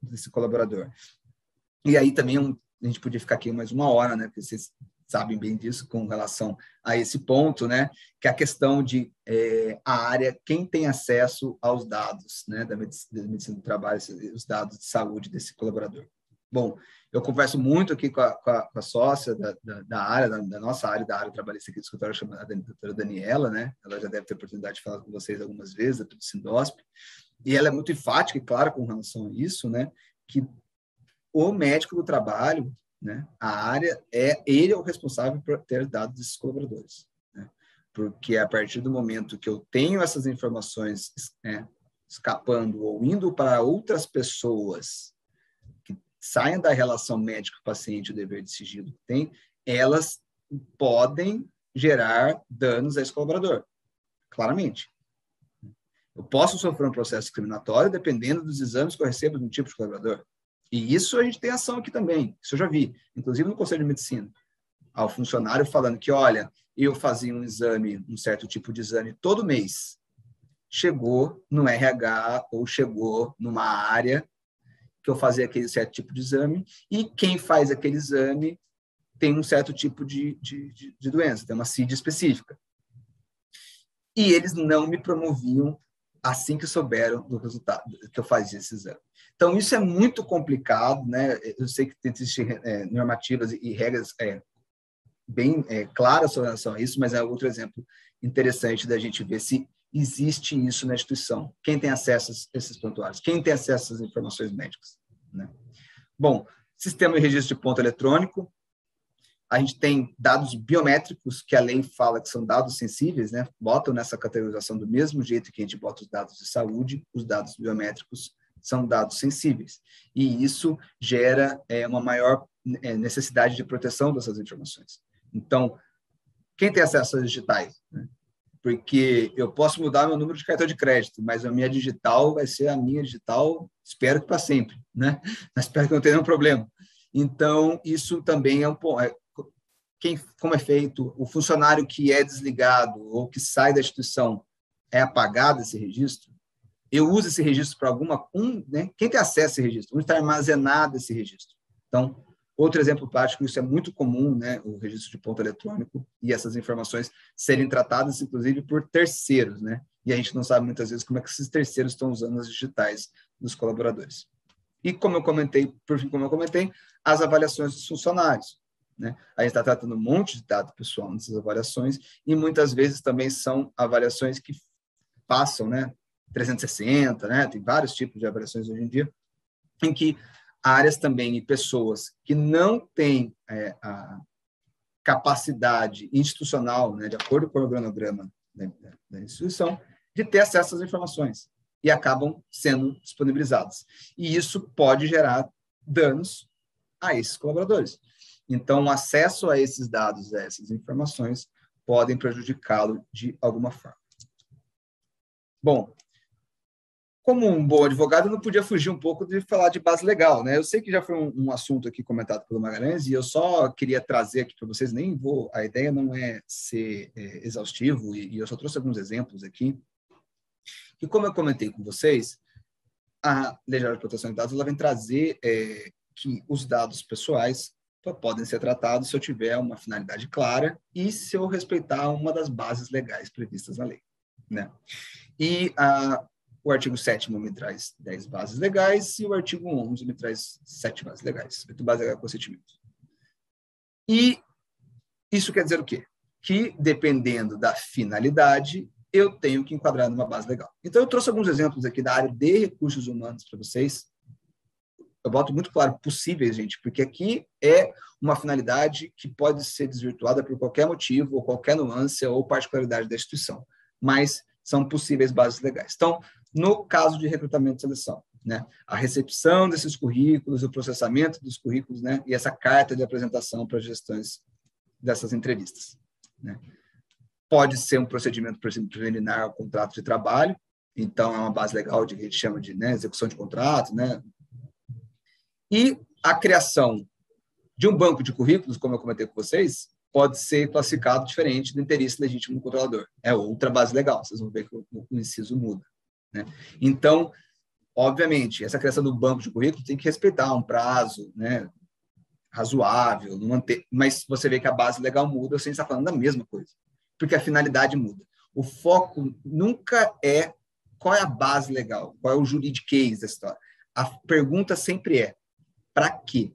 desse colaborador. E aí também a gente podia ficar aqui mais uma hora, né? Porque vocês sabem bem disso com relação a esse ponto, né? Que é a questão de a área, quem tem acesso aos dados, né? Da medicina do trabalho, os dados de saúde desse colaborador. Bom, eu converso muito aqui com a sócia da área, da nossa área, da área trabalhista aqui do escritório, chamada doutora Daniela, né? Ela já deve ter oportunidade de falar com vocês algumas vezes, do Sindosp, e ela é muito enfática e clara com relação a isso, né? Que o médico do trabalho, né? A área, ele é o responsável por ter dados desses colaboradores, né? Porque a partir do momento que eu tenho essas informações escapando ou indo para outras pessoas que saiam da relação médico-paciente, o dever de sigilo que tem, elas podem gerar danos a esse colaborador, claramente. Eu posso sofrer um processo discriminatório dependendo dos exames que eu recebo de um tipo de colaborador. E isso a gente tem ação aqui também, isso eu já vi, inclusive no Conselho de Medicina. Ao funcionário falando que, olha, eu fazia um exame, um certo tipo de exame todo mês, chegou no RH ou chegou numa área que eu fazia aquele certo tipo de exame, e quem faz aquele exame tem um certo tipo de doença, tem uma CID específica. E eles não me promoviam assim que souberam do resultado, que eu fazia esse exame. Então, isso é muito complicado, né? Eu sei que existem normativas e regras bem claras com relação a isso, mas é outro exemplo interessante da gente ver se existe isso na instituição. Quem tem acesso a esses prontuários? Quem tem acesso às informações médicas? Né? Bom, sistema de registro de ponto eletrônico. A gente tem dados biométricos, que a lei fala que são dados sensíveis, né? Botam nessa categorização do mesmo jeito que a gente bota os dados de saúde, os dados biométricos são dados sensíveis. E isso gera uma maior necessidade de proteção dessas informações. Então, quem tem acesso às digitais? Né? Porque eu posso mudar meu número de cartão de crédito, mas a minha digital vai ser a minha digital, espero que para sempre, né? Mas espero que não tenha nenhum problema. Então, isso também é um ponto. Como é feito, o funcionário que é desligado ou que sai da instituição é apagado esse registro? Eu uso esse registro para né? Quem tem acesso a esse registro? Onde está armazenado esse registro? Então, Outro exemplo prático, isso é muito comum, né, o registro de ponto eletrônico e essas informações serem tratadas, inclusive, por terceiros, né? E a gente não sabe muitas vezes como é que esses terceiros estão usando as digitais dos colaboradores. E como eu comentei, por fim, as avaliações dos funcionários, né? A gente está tratando um monte de dado pessoal nessas avaliações e muitas vezes também são avaliações que passam, né, 360, né? Tem vários tipos de avaliações hoje em dia, em que áreas também e pessoas que não têm a capacidade institucional, né, de acordo com o organograma da instituição, de ter acesso às informações e acabam sendo disponibilizadas. E isso pode gerar danos a esses colaboradores. Então, o acesso a esses dados, a essas informações, podem prejudicá-lo de alguma forma. Bom, como um bom advogado, eu não podia fugir um pouco de falar de base legal, né? Eu sei que já foi um assunto aqui comentado pelo Magalhães e eu só queria trazer aqui para vocês, a ideia não é ser exaustivo e eu só trouxe alguns exemplos aqui. E como eu comentei com vocês, a Lei Geral de Proteção de Dados ela vem trazer que os dados pessoais só podem ser tratados se eu tiver uma finalidade clara e se eu respeitar uma das bases legais previstas na lei, né? E o artigo 7º me traz 10 bases legais e o artigo 11 me traz 7 bases legais. 8 bases legais de consentimento. E isso quer dizer o quê? Que, dependendo da finalidade, eu tenho que enquadrar numa base legal. Então, eu trouxe alguns exemplos aqui da área de recursos humanos para vocês. Eu boto muito claro possíveis, gente, porque aqui é uma finalidade que pode ser desvirtuada por qualquer motivo, ou qualquer nuance, ou particularidade da instituição. Mas são possíveis bases legais. Então, no caso de recrutamento e seleção, né, a recepção desses currículos, o processamento dos currículos, né, e essa carta de apresentação para as gestões dessas entrevistas, né. Pode ser um procedimento, por exemplo, preliminar ao contrato de trabalho, então é uma base legal de que a gente chama de, né, execução de contrato, né. E a criação de um banco de currículos, como eu comentei com vocês, pode ser classificado diferente do interesse legítimo do controlador. É outra base legal, vocês vão ver que o inciso muda, né? Então, obviamente, essa criação do banco de currículo tem que respeitar um prazo, né, razoável, não manter, mas você vê que a base legal muda, você está falando da mesma coisa, porque a finalidade muda. O foco nunca é qual é a base legal, qual é o juridiquês da história. A pergunta sempre é, para quê?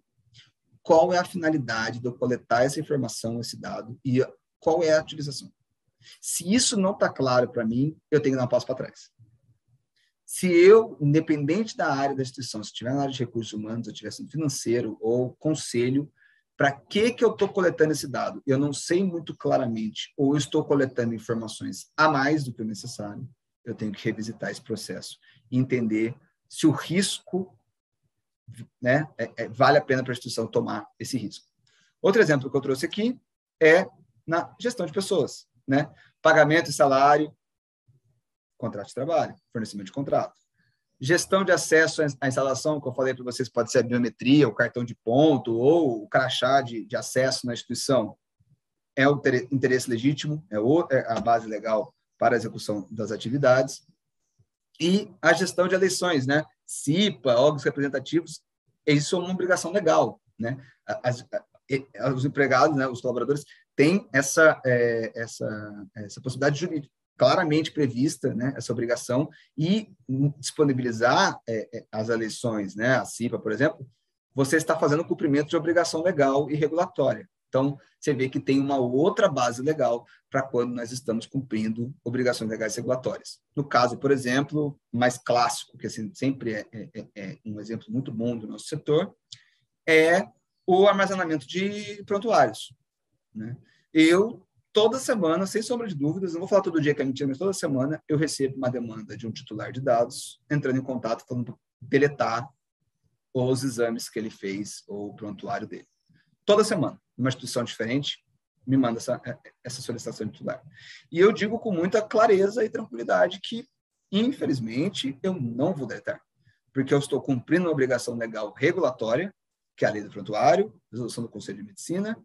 Qual é a finalidade de eu coletar essa informação, esse dado, e qual é a utilização? Se isso não está claro para mim, eu tenho que dar um passo para trás. Se eu, independente da área da instituição, se estiver na área de recursos humanos, se eu estiver no financeiro ou conselho, para que eu estou coletando esse dado? Eu não sei muito claramente, ou eu estou coletando informações a mais do que o necessário, eu tenho que revisitar esse processo e entender se o risco, né, vale a pena para a instituição tomar esse risco. Outro exemplo que eu trouxe aqui é na gestão de pessoas, né? Pagamento e salário, contrato de trabalho, fornecimento de contrato. Gestão de acesso à instalação, que eu falei para vocês, pode ser a biometria, o cartão de ponto ou o crachá de acesso na instituição. É o interesse legítimo, é a base legal para a execução das atividades. E a gestão de eleições, né? CIPA, órgãos representativos, isso é uma obrigação legal, né? Os empregados, né, os colaboradores, têm essa possibilidade jurídica claramente prevista, né, essa obrigação, e disponibilizar as eleições, né, a CIPA, por exemplo, você está fazendo o cumprimento de obrigação legal e regulatória. Então, você vê que tem uma outra base legal para quando nós estamos cumprindo obrigações legais e regulatórias. No caso, por exemplo, mais clássico, que assim, sempre é um exemplo muito bom do nosso setor, é o armazenamento de prontuários, né? Toda semana, sem sombra de dúvidas, não vou falar todo dia que é mentira, mas toda semana eu recebo uma demanda de um titular de dados entrando em contato falando para deletar os exames que ele fez ou o prontuário dele. Toda semana, uma instituição diferente me manda essa solicitação de titular. E eu digo com muita clareza e tranquilidade que, infelizmente, eu não vou deletar, porque eu estou cumprindo uma obrigação legal regulatória, que é a lei do prontuário, resolução do Conselho de Medicina,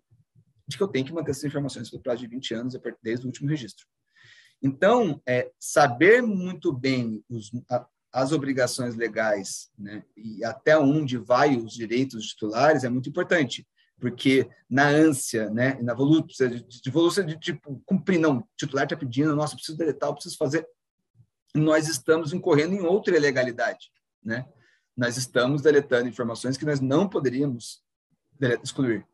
de que eu tenho que manter essas informações pelo prazo de 20 anos desde o último registro. Então, saber muito bem as obrigações legais, né, e até onde vai os direitos dos titulares é muito importante, porque na ânsia, né, na volúpia de tipo, cumprir, não, o titular está pedindo, nossa, preciso deletar, eu preciso fazer, nós estamos incorrendo em outra ilegalidade, né? Nós estamos deletando informações que nós não poderíamos excluir.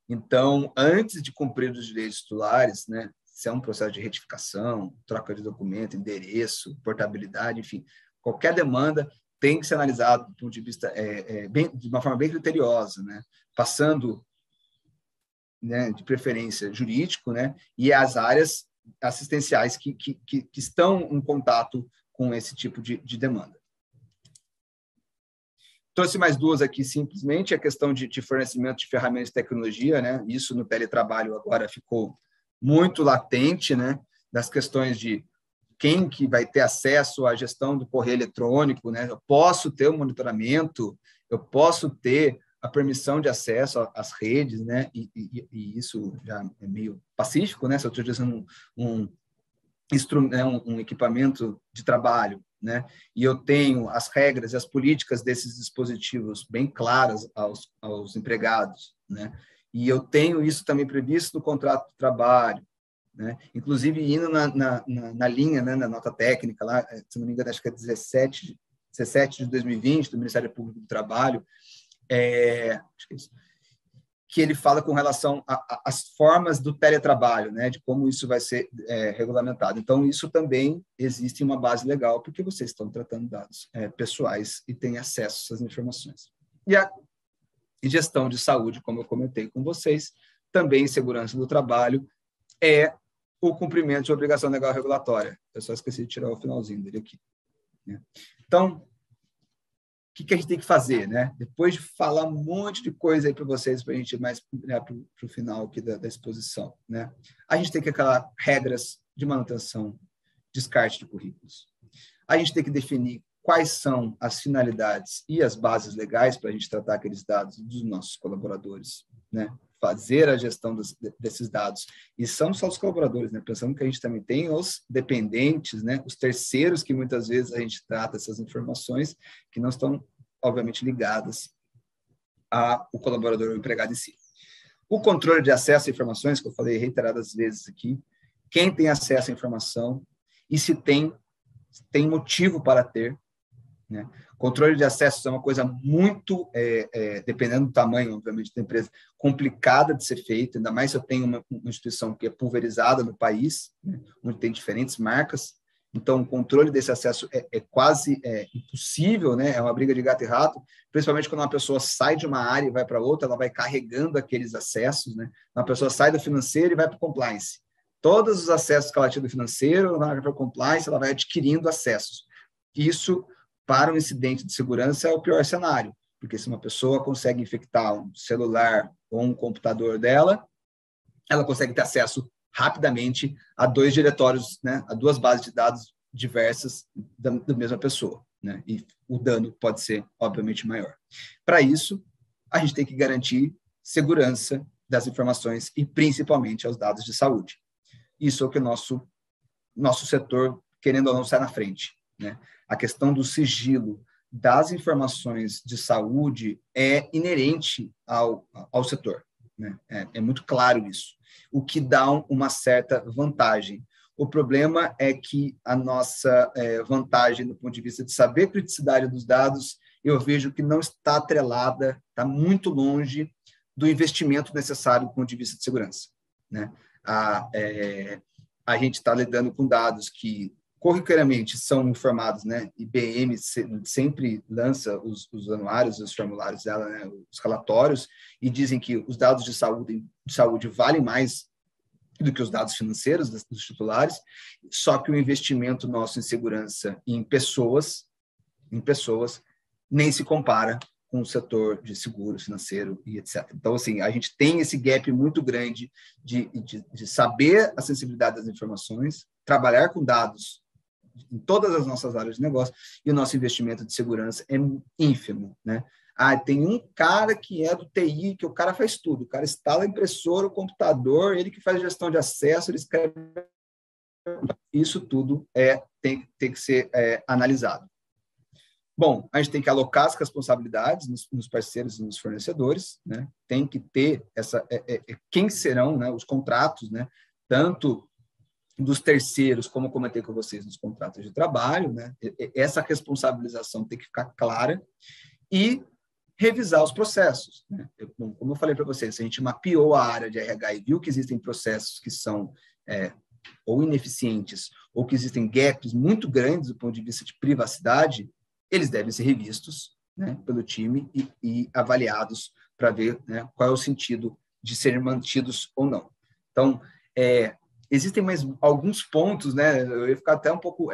Então, antes de cumprir os direitos titulares, né, se é um processo de retificação, troca de documento, endereço, portabilidade, enfim, qualquer demanda tem que ser analisada do ponto de vista de uma forma bem criteriosa, né, passando, né, de preferência jurídico, né, e as áreas assistenciais que estão em contato com esse tipo de demanda. Trouxe mais duas aqui, simplesmente, a questão de fornecimento de ferramentas de tecnologia, né? Isso no teletrabalho agora ficou muito latente, né? Das questões de quem que vai ter acesso à gestão do correio eletrônico, né? Eu posso ter o monitoramento, eu posso ter a permissão de acesso às redes, né? E isso já é meio pacífico, né? Se eu estou utilizando um equipamento de trabalho, né? E eu tenho as regras e as políticas desses dispositivos bem claras aos empregados, né? E eu tenho isso também previsto no contrato de trabalho, né? Inclusive indo na linha, né, na nota técnica lá, se não me engano, acho que é 17 de 2020 do Ministério Público do Trabalho, acho que é isso, que ele fala com relação às formas do teletrabalho, né, de como isso vai ser regulamentado. Então, isso também existe uma base legal, porque vocês estão tratando dados pessoais e têm acesso a essas informações. E a gestão de saúde, como eu comentei com vocês, também segurança do trabalho, é o cumprimento de obrigação legal regulatória. Eu só esqueci de tirar o finalzinho dele aqui, né? Então, o que a gente tem que fazer, né? Depois de falar um monte de coisa aí para vocês, para a gente ir mais para o final aqui da exposição, né? A gente tem que aquelas regras de manutenção, descarte de currículos. A gente tem que definir quais são as finalidades e as bases legais para a gente tratar aqueles dados dos nossos colaboradores, né? Fazer a gestão desses dados. E são só os colaboradores, né? Pensando que a gente também tem os dependentes, né? Os terceiros que muitas vezes a gente trata essas informações que não estão, obviamente, ligadas ao colaborador ou empregado em si. O controle de acesso a informações, que eu falei reiteradas vezes aqui, quem tem acesso à informação e se tem motivo para ter, né? Controle de acesso é uma coisa muito, dependendo do tamanho, obviamente, da empresa, complicada de ser feita, ainda mais se eu tenho uma instituição que é pulverizada no país, né, onde tem diferentes marcas. Então, o controle desse acesso é quase impossível, né? É uma briga de gato e rato, principalmente quando uma pessoa sai de uma área e vai para outra, ela vai carregando aqueles acessos, né? Uma pessoa sai do financeiro e vai para o compliance. Todos os acessos que ela tinha do financeiro, ela vai para o compliance, ela vai adquirindo acessos. Isso, para um incidente de segurança, é o pior cenário, porque se uma pessoa consegue infectar um celular ou um computador dela, ela consegue ter acesso rapidamente a 2 diretórios, né, a 2 bases de dados diversas da mesma pessoa, né, e o dano pode ser, obviamente, maior. Para isso, a gente tem que garantir segurança das informações e, principalmente, aos dados de saúde. Isso é o que o nosso setor, querendo ou não, sai na frente, né? A questão do sigilo das informações de saúde é inerente ao setor, né? É muito claro isso, o que dá uma certa vantagem. O problema é que a nossa vantagem, do ponto de vista de saber a criticidade dos dados, eu vejo que não está atrelada, está muito longe do investimento necessário do ponto de vista de segurança, né? A gente está lidando com dados que corriqueiramente são informados, né? IBM sempre lança os anuários, os formulários dela, né? Os relatórios, e dizem que os dados de saúde valem mais do que os dados financeiros dos titulares, só que o investimento nosso em segurança e em pessoas nem se compara com o setor de seguro financeiro e etc. Então, assim, a gente tem esse gap muito grande de saber a sensibilidade das informações, trabalhar com dados em todas as nossas áreas de negócio, e o nosso investimento de segurança é ínfimo, né? Tem um cara que é do TI, que o cara faz tudo, o cara instala a impressora, o computador, ele que faz gestão de acesso, ele escreve... Isso tudo tem que ser analisado, Bom, a gente tem que alocar as responsabilidades nos parceiros e nos fornecedores, né? Tem que ter quem serão, né, os contratos, né, tanto dos terceiros, como eu comentei com vocês, nos contratos de trabalho, né? Essa responsabilização tem que ficar clara e revisar os processos, né? Como eu falei para vocês, se a gente mapeou a área de RH e viu que existem processos que são ou ineficientes ou que existem gaps muito grandes do ponto de vista de privacidade, eles devem ser revistos, né, pelo time e avaliados para ver, né, qual é o sentido de serem mantidos ou não. Então, existem mais alguns pontos, né? Eu ia ficar até um pouco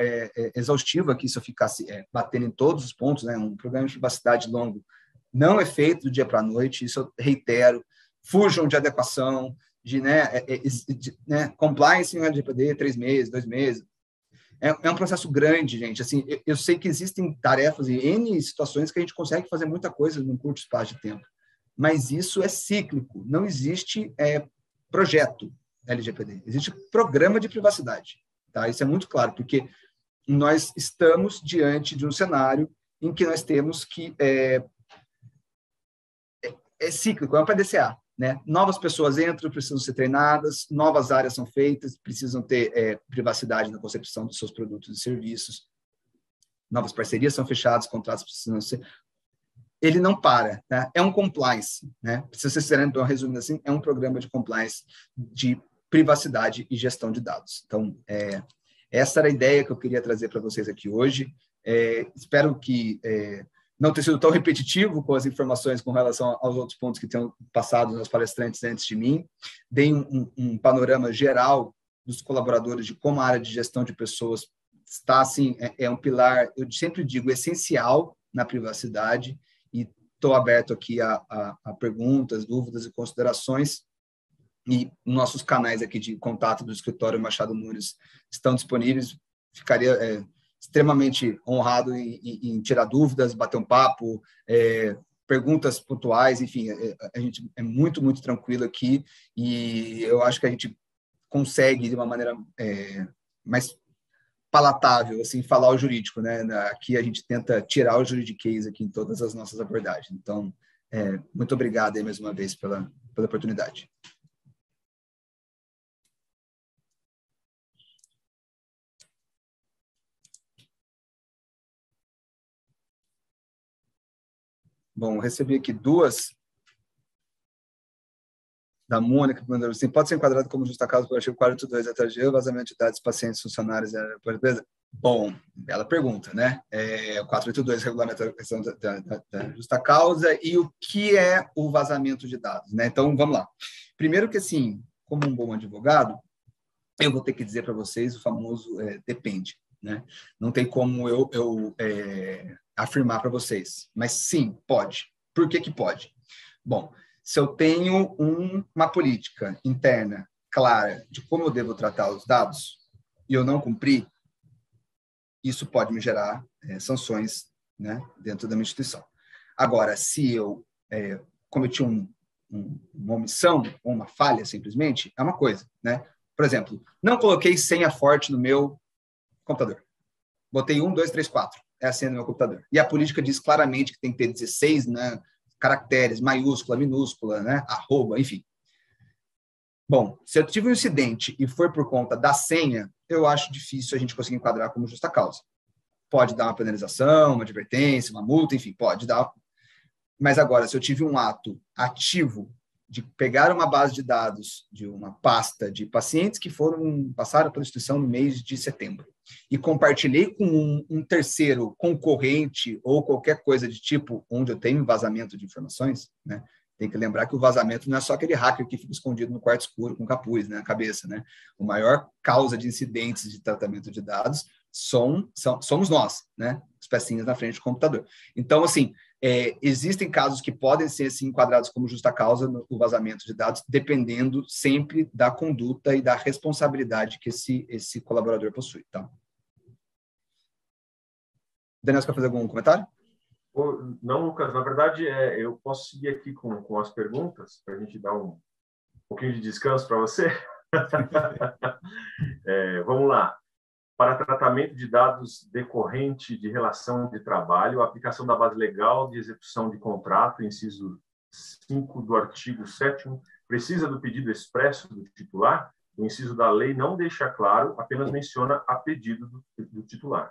exaustivo aqui se eu ficasse batendo em todos os pontos, né? Um programa de privacidade longo não é feito do dia para a noite, isso eu reitero. Fujam de adequação, né, compliance em LGPD, 3 meses, 2 meses. É um processo grande, gente. Assim, eu sei que existem tarefas e N situações que a gente consegue fazer muita coisa num curto espaço de tempo, mas isso é cíclico. Não existe projeto LGPD, existe programa de privacidade. Tá? Isso é muito claro, porque nós estamos diante de um cenário em que nós temos que... É cíclico, é um PDCA. Né? Novas pessoas entram, precisam ser treinadas, novas áreas são feitas, precisam ter privacidade na concepção dos seus produtos e serviços, novas parcerias são fechadas, contratos precisam ser... Ele não para, né? É um compliance, né? Se vocês quiserem, então, resumindo assim, é um programa de compliance de privacidade e gestão de dados. Então, essa era a ideia que eu queria trazer para vocês aqui hoje. Espero que não ter sido tão repetitivo com as informações com relação aos outros pontos que tenham passado nos palestrantes antes de mim. Dei um panorama geral dos colaboradores de como a área de gestão de pessoas está, assim, é um pilar, eu sempre digo, essencial na privacidade, e estou aberto aqui a perguntas, dúvidas e considerações, e nossos canais aqui de contato do escritório Machado Nunes estão disponíveis. Ficaria extremamente honrado em tirar dúvidas, bater um papo, perguntas pontuais, enfim, a gente é muito, muito tranquilo aqui, e eu acho que a gente consegue, de uma maneira mais palatável, assim, falar o jurídico, né? Aqui a gente tenta tirar o juridiquês aqui em todas as nossas abordagens. Então, muito obrigado aí mais uma vez pela oportunidade. Bom, recebi aqui 2 da Mônica, perguntando assim, pode ser enquadrado como justa causa pelo artigo 42 da TRG, vazamento de dados de pacientes, funcionários, Bom, bela pergunta, né? O 482 regulamenta a questão da justa causa e o que é o vazamento de dados, né? Então, vamos lá. Primeiro que, assim, como um bom advogado, eu vou ter que dizer para vocês o famoso depende, né? Não tem como eu afirmar para vocês, mas sim, pode. Por que que pode? Bom, se eu tenho uma política interna clara de como eu devo tratar os dados e eu não cumprir, isso pode me gerar sanções, né, dentro da minha instituição. Agora, se eu cometi uma omissão ou uma falha, simplesmente, é uma coisa, né? Por exemplo, não coloquei senha forte no meu computador. Botei 1, 2, 3, 4. É a senha do meu computador. E a política diz claramente que tem que ter 16, né, caracteres, maiúscula, minúscula, né, arroba, enfim. Bom, se eu tive um incidente e foi por conta da senha, eu acho difícil a gente conseguir enquadrar como justa causa. Pode dar uma penalização, uma advertência, uma multa, enfim, pode dar. Mas agora, se eu tive um ato ativo de pegar uma base de dados de uma pasta de pacientes que passaram pela instituição no mês de setembro e compartilhei com um terceiro concorrente ou qualquer coisa de tipo onde eu tenho vazamento de informações, né? Tem que lembrar que o vazamento não é só aquele hacker que fica escondido no quarto escuro com capuz, né, na cabeça, né? A maior causa de incidentes de tratamento de dados somos nós, né? As pecinhas na frente do computador. Então, assim, existem casos que podem ser assim, enquadrados como justa causa no vazamento de dados, dependendo sempre da conduta e da responsabilidade que esse colaborador possui. Tá? Daniel, você quer fazer algum comentário? Não, Lucas, na verdade, eu posso seguir aqui com as perguntas, para a gente dar um pouquinho de descanso para você. Vamos lá. para tratamento de dados decorrente de relação de trabalho, a aplicação da base legal de execução de contrato, inciso 5 do artigo 7º, precisa do pedido expresso do titular? O inciso da lei não deixa claro, apenas menciona a pedido do titular.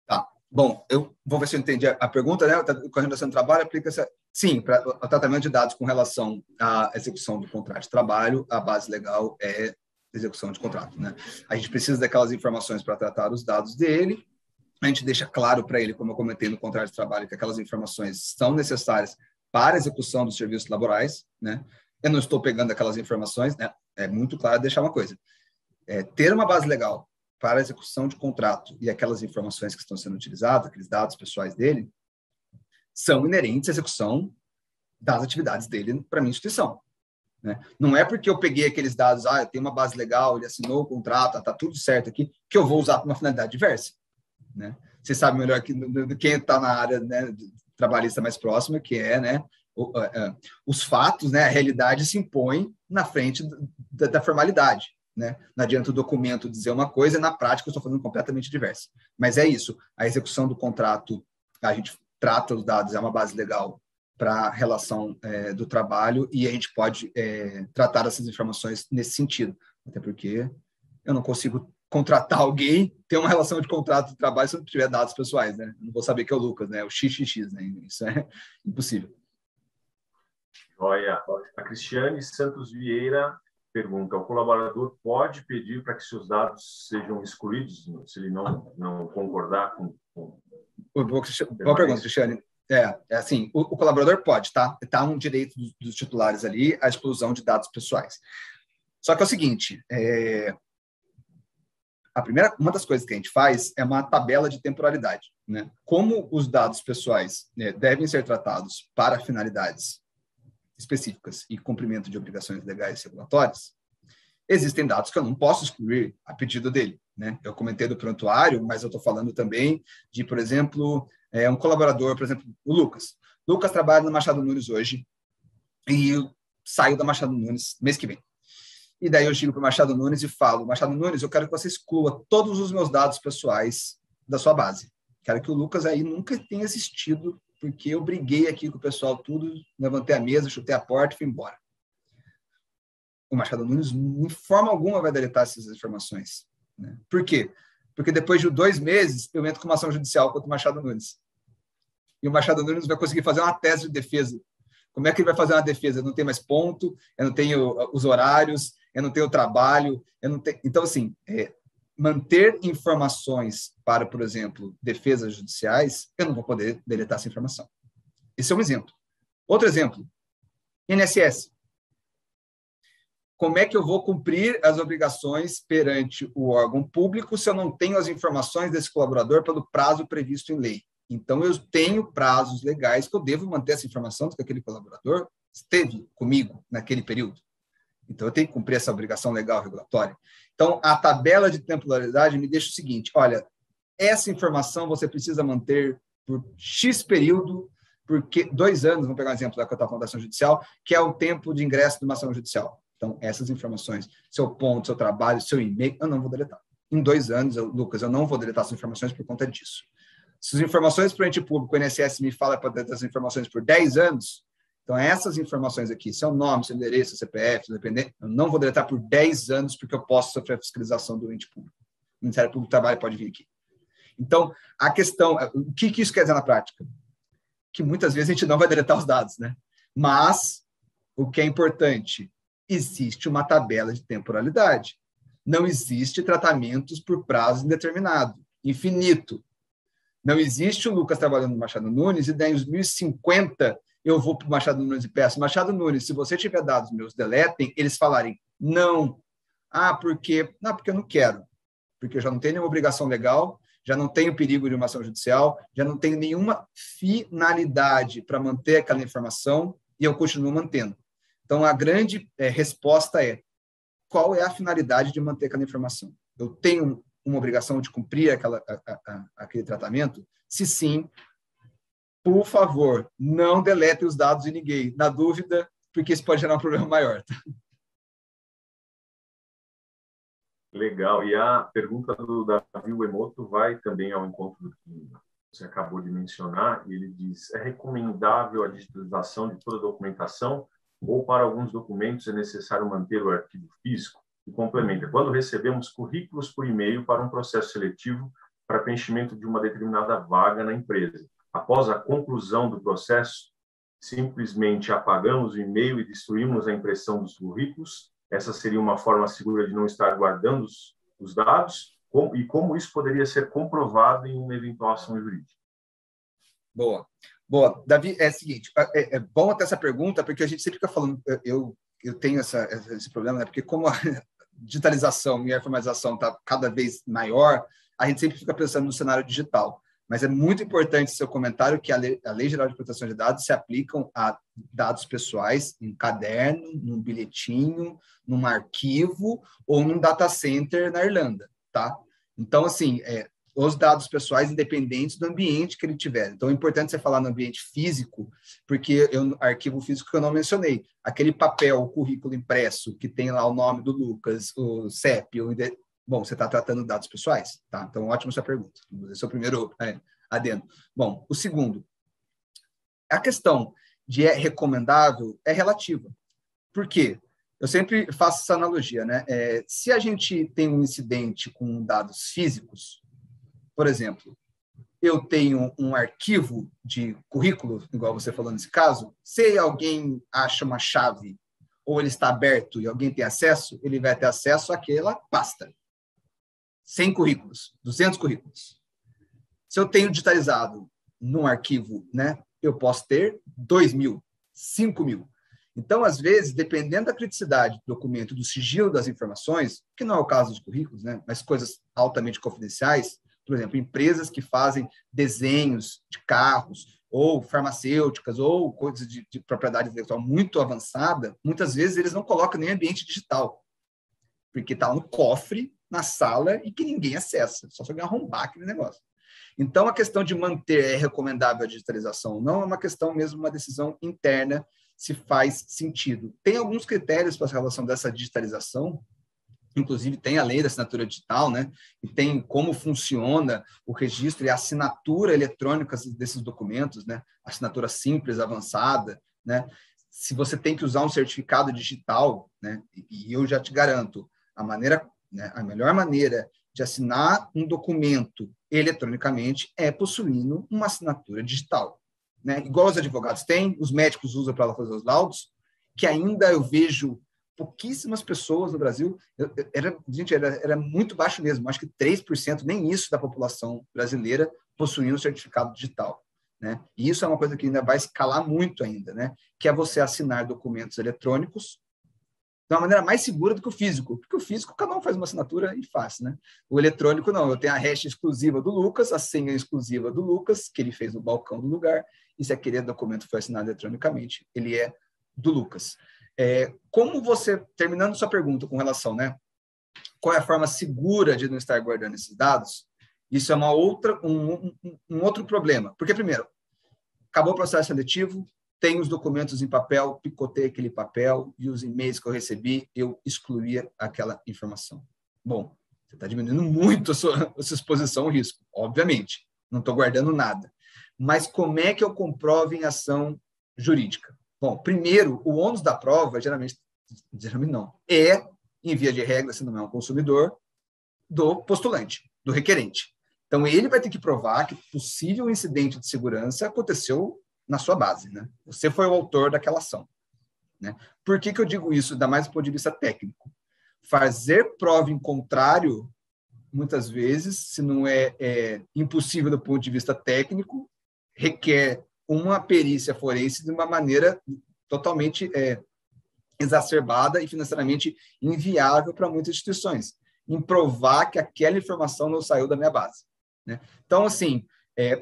Tá. Bom, eu vou ver se eu entendi a pergunta, né? Com a relação de trabalho, aplica-se... Sim, para o tratamento de dados com relação à execução do contrato de trabalho, a base legal é execução de contrato, né? A gente precisa daquelas informações para tratar os dados dele, a gente deixa claro para ele, como eu comentei no contrato de trabalho, que aquelas informações são necessárias para a execução dos serviços laborais, né? Eu não estou pegando aquelas informações, né? É muito claro deixar uma coisa. Ter uma base legal para a execução de contrato e aquelas informações que estão sendo utilizadas, aqueles dados pessoais dele, são inerentes à execução das atividades dele para a minha instituição, né? Não é porque eu peguei aqueles dados, eu tenho uma base legal, ele assinou o contrato, está tudo certo aqui, que eu vou usar para uma finalidade diversa, né? Você sabe melhor que quem está na área, né, trabalhista mais próxima, que é, né, os fatos, né, a realidade se impõe na frente da formalidade, né? Não adianta o documento dizer uma coisa e na prática eu estou fazendo completamente diversa. Mas é isso, a execução do contrato, a gente trata os dados, é uma base legal para a relação do trabalho e a gente pode tratar essas informações nesse sentido. Até porque eu não consigo contratar alguém, ter uma relação de contrato de trabalho se eu não tiver dados pessoais, né? Eu não vou saber que é o Lucas, né? O XXX, né? Isso é impossível. Joia. A Cristiane Santos Vieira pergunta: o colaborador pode pedir para que seus dados sejam excluídos se ele não concordar com... Boa pergunta, Cristiane. Assim, o colaborador pode, tá? Está um direito dos titulares ali a exclusão de dados pessoais. Só que é o seguinte, uma das coisas que a gente faz é uma tabela de temporalidade, né? Como os dados pessoais, né, devem ser tratados para finalidades específicas e cumprimento de obrigações legais e regulatórias, existem dados que eu não posso excluir a pedido dele, né? Eu comentei do prontuário, mas eu estou falando também de, por exemplo, um colaborador, por exemplo, o Lucas. Lucas trabalha no Machado Nunes hoje e saiu da Machado Nunes mês que vem. E daí eu chego para o Machado Nunes e falo: Machado Nunes, eu quero que você exclua todos os meus dados pessoais da sua base. Quero que o Lucas aí nunca tenha assistido, porque eu briguei aqui com o pessoal tudo, levantei a mesa, chutei a porta e fui embora. O Machado Nunes, em forma alguma, vai deletar essas informações, né? Por quê? Porque depois de 2 meses, eu entro com uma ação judicial contra o Machado Nunes. E o Machado Nunes vai conseguir fazer uma tese de defesa. Como é que ele vai fazer uma defesa? Eu não tenho mais ponto, eu não tenho os horários, eu não tenho o trabalho, eu não tenho... Então, assim, manter informações para, por exemplo, defesas judiciais, eu não vou poder deletar essa informação. Esse é um exemplo. Outro exemplo, INSS. Como é que eu vou cumprir as obrigações perante o órgão público se eu não tenho as informações desse colaborador pelo prazo previsto em lei? Então, eu tenho prazos legais que eu devo manter essa informação de que aquele colaborador esteve comigo naquele período. Então, eu tenho que cumprir essa obrigação legal regulatória. Então, a tabela de temporalidade me deixa o seguinte: olha, essa informação você precisa manter por X período, porque 2 anos, vamos pegar um exemplo da que eu estava falando da ação judicial, que é o tempo de ingresso de uma ação judicial. Então, essas informações, seu ponto, seu trabalho, seu e-mail, eu não vou deletar. Em 2 anos, Lucas, eu não vou deletar essas informações por conta disso. Se as informações para o ente público, o INSS me fala para deletar as informações por 10 anos, então essas informações aqui, seu nome, seu endereço, seu CPF, seu dependente, eu não vou deletar por 10 anos porque eu posso sofrer a fiscalização do ente público. O Ministério Público do Trabalho pode vir aqui. Então, a questão, o que isso quer dizer na prática? Que muitas vezes a gente não vai deletar os dados, né? Mas, o que é importante, existe uma tabela de temporalidade. Não existe tratamentos por prazo indeterminado, infinito. Não existe o Lucas trabalhando no Machado Nunes e daí em 2050 eu vou para o Machado Nunes e peço: Machado Nunes, se você tiver dados meus, deletem, eles falarem não. Por quê? Não, porque eu não quero. Porque eu já não tenho nenhuma obrigação legal, já não tenho perigo de uma ação judicial, já não tenho nenhuma finalidade para manter aquela informação e eu continuo mantendo. Então, a grande resposta é: qual é a finalidade de manter aquela informação? Eu tenho uma obrigação de cumprir aquele tratamento? Se sim, por favor, não delete os dados de ninguém. Na dúvida, porque isso pode gerar um problema maior. Tá? Legal. E a pergunta do Davi Uemoto vai também ao encontro do que você acabou de mencionar. Ele diz: é recomendável a digitalização de toda a documentação ou para alguns documentos é necessário manter o arquivo físico? E complementa: quando recebemos currículos por e-mail para um processo seletivo para preenchimento de uma determinada vaga na empresa, após a conclusão do processo, simplesmente apagamos o e-mail e destruímos a impressão dos currículos? Essa seria uma forma segura de não estar guardando os dados? E como isso poderia ser comprovado em uma eventual ação jurídica? Boa. Boa. Davi, é o seguinte, é bom até essa pergunta, porque a gente sempre fica falando, eu tenho esse problema, né? Porque como a digitalização e a informatização está cada vez maior, a gente sempre fica pensando no cenário digital. Mas é muito importante seu comentário que a Lei Geral de Proteção de Dados se aplicam a dados pessoais em caderno, num bilhetinho, num arquivo ou num data center na Irlanda, tá? Então, assim, os dados pessoais independentes do ambiente que ele tiver. Então, é importante você falar no ambiente físico, porque arquivo físico que eu não mencionei, aquele papel, o currículo impresso, que tem lá o nome do Lucas, o CEP, bom, você está tratando dados pessoais? Tá, então, ótima sua pergunta. Esse é o primeiro adendo. Bom, o segundo, a questão de é recomendável é relativa. Por quê? Eu sempre faço essa analogia, né? Se a gente tem um incidente com dados físicos, por exemplo, eu tenho um arquivo de currículo, igual você falou nesse caso, se alguém acha uma chave ou ele está aberto e alguém tem acesso, ele vai ter acesso àquela pasta. 100 currículos, 200 currículos. Se eu tenho digitalizado num arquivo, né, eu posso ter 2.000, 5.000. Então, às vezes, dependendo da criticidade do documento, do sigilo das informações, que não é o caso dos currículos, né, mas coisas altamente confidenciais, por exemplo, empresas que fazem desenhos de carros, ou farmacêuticas, ou coisas de propriedade intelectual muito avançada, muitas vezes eles não colocam nem ambiente digital, porque está no cofre, na sala, e que ninguém acessa, só se alguém arrombar aquele negócio. Então, a questão de manter recomendável a digitalização ou não é uma questão mesmo, uma decisão interna, se faz sentido. Tem alguns critérios para a relação dessa digitalização, inclusive tem a lei da assinatura digital, né? E tem como funciona o registro e a assinatura eletrônica desses documentos, né? Assinatura simples, avançada, né? Se você tem que usar um certificado digital, né? E eu já te garanto, a melhor maneira de assinar um documento eletronicamente é possuindo uma assinatura digital, né? Igual os advogados têm, os médicos usam para fazer os laudos, que ainda eu vejo pouquíssimas pessoas no Brasil, era muito baixo mesmo, acho que 3%, nem isso da população brasileira possuindo um certificado digital, né? E isso é uma coisa que ainda vai escalar muito ainda, né? Que é você assinar documentos eletrônicos de uma maneira mais segura do que o físico, porque o físico cada um faz uma assinatura e faz, né? O eletrônico não, eu tenho a hash exclusiva do Lucas, a senha exclusiva do Lucas, que ele fez no balcão do lugar, e se aquele documento foi assinado eletronicamente, ele é do Lucas. Como você, terminando sua pergunta com relação, né? Qual é a forma segura de não estar guardando esses dados? Isso é um outro problema. Porque, primeiro, acabou o processo seletivo, tem os documentos em papel, picotei aquele papel e os e-mails que eu recebi, eu excluía aquela informação. Bom, você está diminuindo muito a sua exposição ao risco, obviamente. Não estou guardando nada. Mas como é que eu comprovo em ação jurídica? Bom, primeiro, o ônus da prova, geralmente não, em via de regra, se não é um consumidor, do postulante, do requerente. Então, ele vai ter que provar que possível incidente de segurança aconteceu na sua base, né? Você foi o autor daquela ação, né? Por que eu digo isso? Ainda mais do ponto de vista técnico. Fazer prova em contrário, muitas vezes, se não é impossível do ponto de vista técnico, requer uma perícia forense de uma maneira totalmente exacerbada e financeiramente inviável para muitas instituições, em provar que aquela informação não saiu da minha base, né? Então, assim,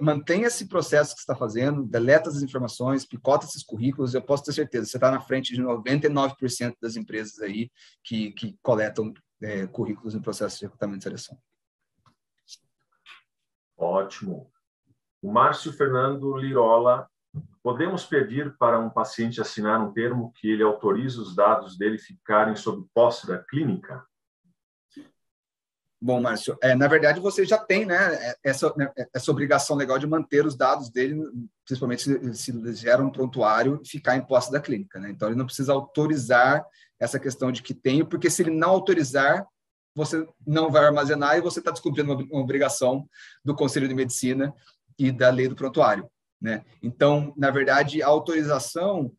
mantenha esse processo que você está fazendo, deleta as informações, picota esses currículos, eu posso ter certeza, você está na frente de 99% das empresas aí que coletam currículos no processo de recrutamento e seleção. Ótimo. O Márcio Fernando Lirola: podemos pedir para um paciente assinar um termo que ele autoriza os dados dele ficarem sob posse da clínica? Bom, Márcio, na verdade você já tem, né, essa obrigação legal de manter os dados dele, principalmente se eles geram um prontuário, ficar em posse da clínica, né? Então ele não precisa autorizar essa questão de que tem, porque se ele não autorizar, você não vai armazenar e você está descumprindo uma obrigação do Conselho de Medicina e da lei do prontuário, né? Então, na verdade, a autorização,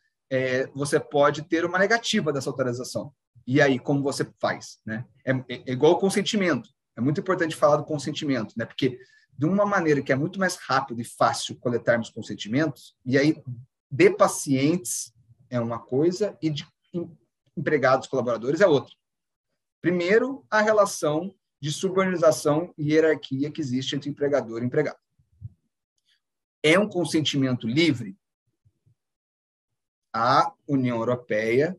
você pode ter uma negativa dessa autorização. E aí, como você faz, né? É igual o consentimento. É muito importante falar do consentimento, né? Porque de uma maneira que é muito mais rápido e fácil coletarmos consentimentos, e aí de pacientes é uma coisa e de empregados, colaboradores é outra. Primeiro, a relação de subordinação e hierarquia que existe entre empregador e empregado. É um consentimento livre? A União Europeia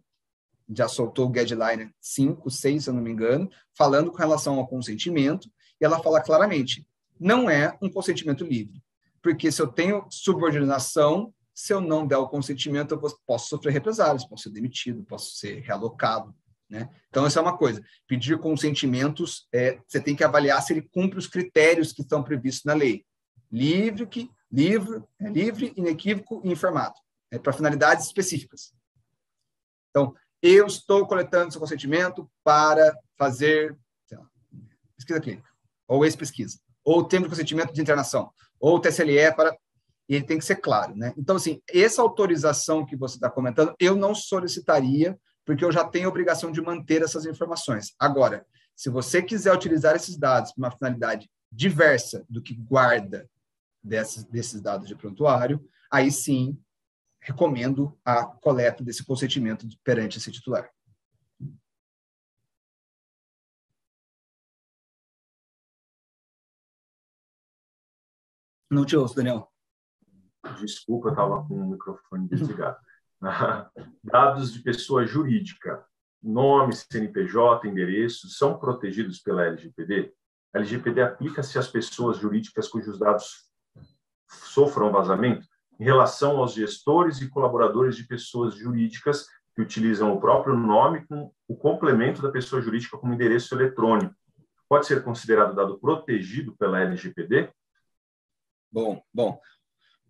já soltou o Guideline 5, 6, se eu não me engano, falando com relação ao consentimento, e ela fala claramente, não é um consentimento livre, porque se eu tenho subordinação, se eu não der o consentimento, eu posso sofrer represálias, posso ser demitido, posso ser realocado, né? Então, essa é uma coisa. Pedir consentimentos, você tem que avaliar se ele cumpre os critérios que estão previstos na lei. Livre, inequívoco e informado, para finalidades específicas. Então, eu estou coletando seu consentimento para fazer, sei lá, pesquisa clínica, ou ex-pesquisa, ou termo de consentimento de internação, ou TSLE para... E ele tem que ser claro, né? Então, assim, essa autorização que você está comentando, eu não solicitaria, porque eu já tenho a obrigação de manter essas informações. Agora, se você quiser utilizar esses dados para uma finalidade diversa do que guarda desses dados de prontuário, aí sim, recomendo a coleta desse consentimento perante esse titular. Não te ouço, Daniel. Desculpa, eu estava com o microfone desligado. Dados de pessoa jurídica, nome, CNPJ, endereço, são protegidos pela LGPD? A LGPD aplica-se às pessoas jurídicas cujos dados sofram vazamento em relação aos gestores e colaboradores de pessoas jurídicas que utilizam o próprio nome com o complemento da pessoa jurídica como endereço eletrônico. Pode ser considerado dado protegido pela LGPD? Bom.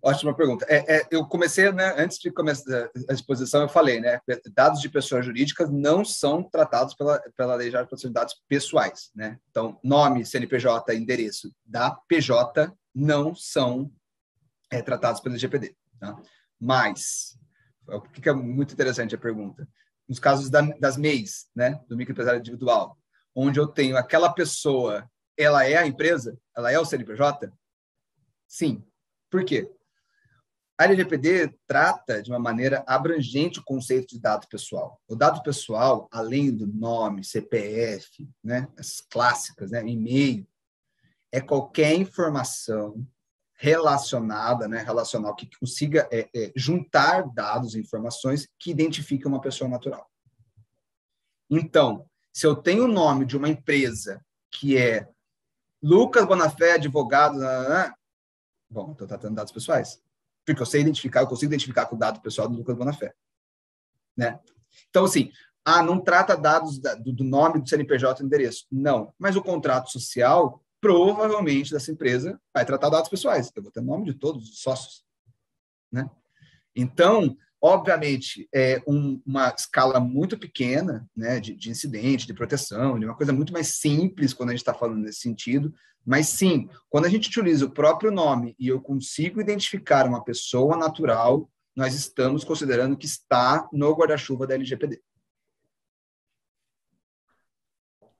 Ótima pergunta. Eu comecei, né, antes de começar a exposição, eu falei, né, dados de pessoas jurídicas não são tratados pela Lei Geral de Proteção de Dados Pessoais, né? Então, nome, CNPJ, endereço da PJ não são tratados pela LGPD, tá? Mas, o que é muito interessante a pergunta? Nos casos das MEIs, né, do microempresário individual, onde eu tenho aquela pessoa, ela é a empresa? Ela é o CNPJ? Sim. Por quê? A LGPD trata de uma maneira abrangente o conceito de dado pessoal. O dado pessoal, além do nome, CPF, né, essas clássicas, né, e-mail, é qualquer informação relacionada, né, relacional, que consiga juntar dados e informações que identifiquem uma pessoa natural. Então, se eu tenho o nome de uma empresa que é Lucas Bonafé, advogado, bom, estou tratando de dados pessoais. Porque eu sei identificar, eu consigo identificar com o dado pessoal do Lucas Bonafé, né? Então, assim, não trata dados do nome do CNPJ e do endereço. Não, mas o contrato social, provavelmente, dessa empresa vai tratar dados pessoais. Eu vou ter o nome de todos os sócios, né? Então, obviamente, é uma escala muito pequena, né, de incidente, de proteção, de uma coisa muito mais simples quando a gente está falando nesse sentido, mas sim, quando a gente utiliza o próprio nome e eu consigo identificar uma pessoa natural, nós estamos considerando que está no guarda-chuva da LGPD.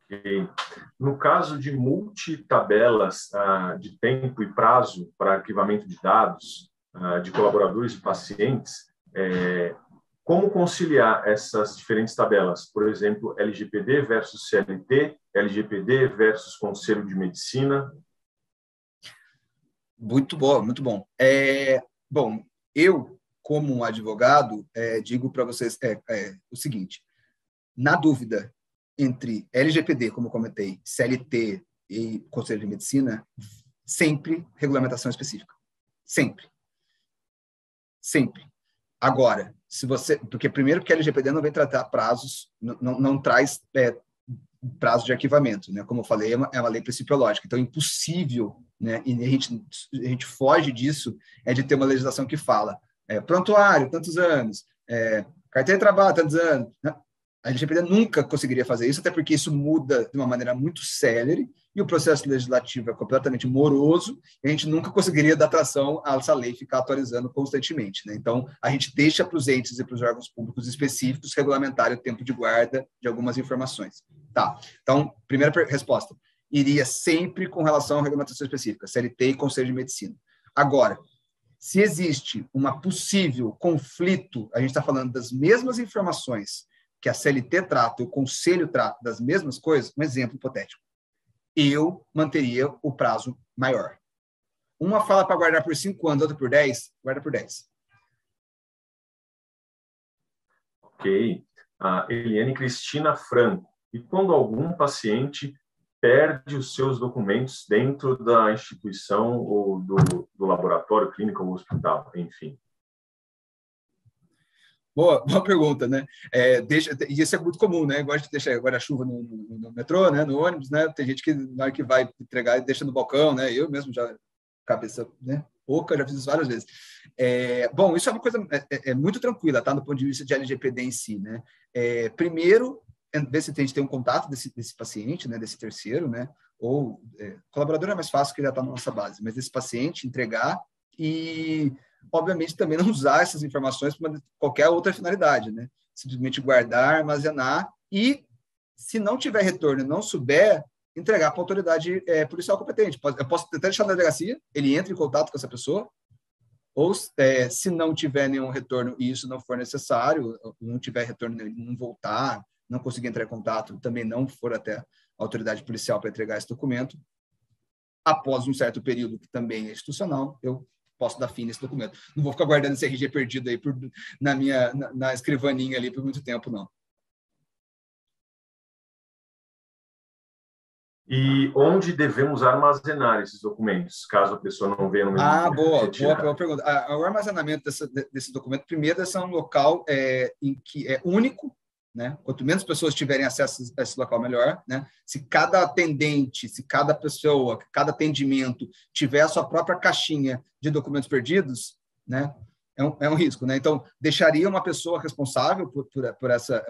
Okay. No caso de multitabelas de tempo e prazo para arquivamento de dados de colaboradores e pacientes, como conciliar essas diferentes tabelas? Por exemplo, LGPD versus CLT, LGPD versus Conselho de Medicina? Muito bom, muito bom. Bom, eu, como um advogado, digo para vocês o seguinte, na dúvida entre LGPD, como eu comentei, CLT e Conselho de Medicina, sempre regulamentação específica. Sempre. Sempre. Agora, se você... Porque primeiro que a LGPD não vem tratar prazos, não traz prazo de arquivamento, né? Como eu falei, é uma lei principiológica, então é impossível, né? E a gente foge disso, é de ter uma legislação que fala prontuário, tantos anos, carteira de trabalho, tantos anos. A LGPD nunca conseguiria fazer isso, até porque isso muda de uma maneira muito célere, e o processo legislativo é completamente moroso, e a gente nunca conseguiria dar tração a essa lei ficar atualizando constantemente, né? Então, a gente deixa para os entes e para os órgãos públicos específicos regulamentarem o tempo de guarda de algumas informações. Tá. Então, primeira resposta, iria sempre com relação à regulamentação específica, CLT e Conselho de Medicina. Agora, se existe uma possível conflito, a gente está falando das mesmas informações que a CLT trata e o Conselho trata das mesmas coisas, um exemplo hipotético. Eu manteria o prazo maior. Uma fala para guardar por 5 anos, outra por 10, guarda por 10. Ok. A Eliane Cristina Franco. E quando algum paciente perde os seus documentos dentro da instituição ou do laboratório, clínica ou hospital, enfim? Boa pergunta, né? E isso é muito comum, né? Gosta de deixar guarda-chuva no metrô, né? No ônibus, né? Tem gente que na hora que vai entregar deixa no balcão, né? Eu mesmo já, cabeça, né? Oca, já fiz isso várias vezes. Bom, isso é uma coisa muito tranquila, tá? Do ponto de vista de LGPD em si, né? Primeiro, ver se a gente tem um contato desse paciente, né? Desse terceiro, né? Ou colaborador é mais fácil que já está na nossa base, mas desse paciente entregar e obviamente também não usar essas informações para qualquer outra finalidade, né? Simplesmente guardar, armazenar e, se não tiver retorno e não souber, entregar para a autoridade policial competente. Eu posso até deixar na delegacia, ele entra em contato com essa pessoa, ou se não tiver nenhum retorno e isso não for necessário, não tiver retorno, não voltar, não conseguir entrar em contato, também não for até a autoridade policial para entregar esse documento, após um certo período que também é institucional, eu posso dar fim nesse documento. Não vou ficar guardando esse RG perdido aí na escrivaninha ali por muito tempo, não. E onde devemos armazenar esses documentos, caso a pessoa não venha no mesmo dia? Boa pergunta. O armazenamento desse documento, primeiro, é um local em que é único, né? Quanto menos pessoas tiverem acesso a esse local, melhor, né? Se cada atendente, se cada pessoa, cada atendimento tiver a sua própria caixinha de documentos perdidos, né? É um risco, né? Então, deixaria uma pessoa responsável por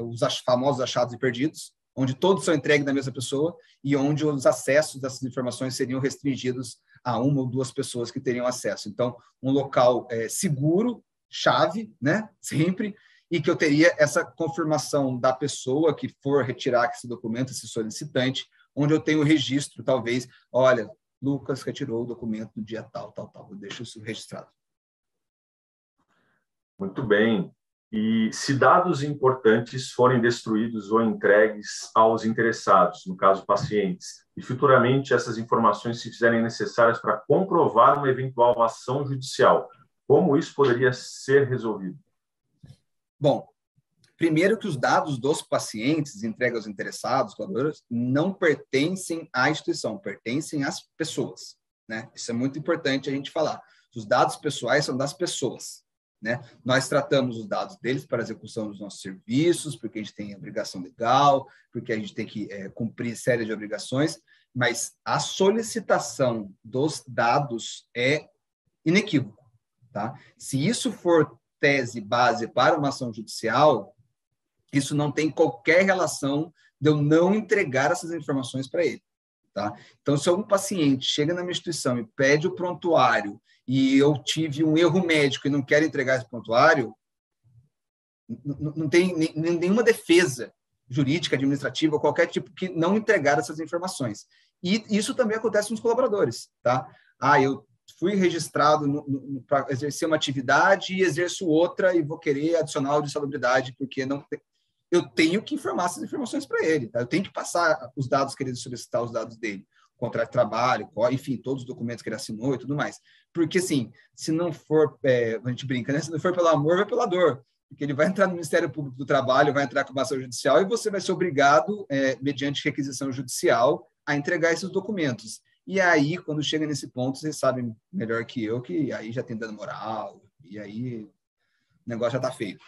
os famosos achados e perdidos, onde todos são entregues na mesma pessoa e onde os acessos dessas informações seriam restringidos a uma ou duas pessoas que teriam acesso. Então, um local seguro, chave, né? Sempre, e que eu teria essa confirmação da pessoa que for retirar esse documento, esse solicitante, onde eu tenho o registro, talvez, olha, Lucas retirou o documento no dia tal, eu deixo isso registrado. Muito bem. E se dados importantes forem destruídos ou entregues aos interessados, no caso pacientes, e futuramente essas informações se fizerem necessárias para comprovar uma eventual ação judicial, como isso poderia ser resolvido? Bom, primeiro que os dados dos pacientes entregues aos interessados, colaboradores, não pertencem à instituição, pertencem às pessoas, né? Isso é muito importante a gente falar. Os dados pessoais são das pessoas, né? Nós tratamos os dados deles para a execução dos nossos serviços, porque a gente tem obrigação legal, porque a gente tem que cumprir série de obrigações, mas a solicitação dos dados é inequívoco, tá? Se isso for tese base para uma ação judicial, isso não tem qualquer relação de eu não entregar essas informações para ele, tá? Então, se um paciente chega na minha instituição e pede o prontuário e eu tive um erro médico e não quero entregar esse prontuário, não tem nenhuma defesa jurídica, administrativa, ou qualquer tipo que não entregar essas informações. E isso também acontece nos colaboradores, tá? Eu fui registrado para exercer uma atividade e exerço outra e vou querer adicional de salubridade porque não tem... Eu tenho que informar essas informações para ele, tá? Eu tenho que passar os dados que ele solicitar, os dados dele, contrato de trabalho, enfim, todos os documentos que ele assinou e tudo mais. Porque, assim, se não for, a gente brinca, né? Se não for pelo amor, vai pela dor. Porque ele vai entrar no Ministério Público do Trabalho, vai entrar com uma ação judicial e você vai ser obrigado, mediante requisição judicial, a entregar esses documentos. E aí, quando chega nesse ponto, vocês sabem melhor que eu, que aí já tem dano moral, e aí o negócio já está feio.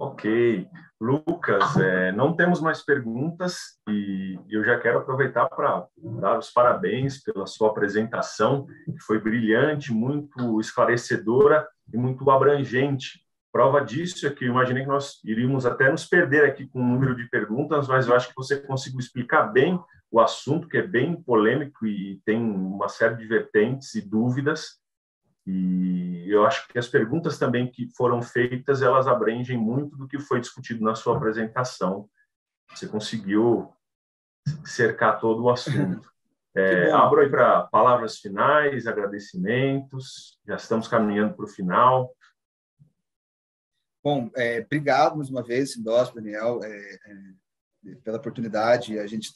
Ok. Lucas, não temos mais perguntas e eu já quero aproveitar para dar os parabéns pela sua apresentação, que foi brilhante, muito esclarecedora e muito abrangente. Prova disso é que eu imaginei que nós iríamos até nos perder aqui com o número de perguntas, mas eu acho que você conseguiu explicar bem o assunto, que é bem polêmico e tem uma série de vertentes e dúvidas. E eu acho que as perguntas também que foram feitas, elas abrangem muito do que foi discutido na sua apresentação. Você conseguiu cercar todo o assunto. Abro aí para palavras finais, agradecimentos. Já estamos caminhando para o final. Bom, obrigado mais uma vez, Sindosp, Daniel, pela oportunidade. A gente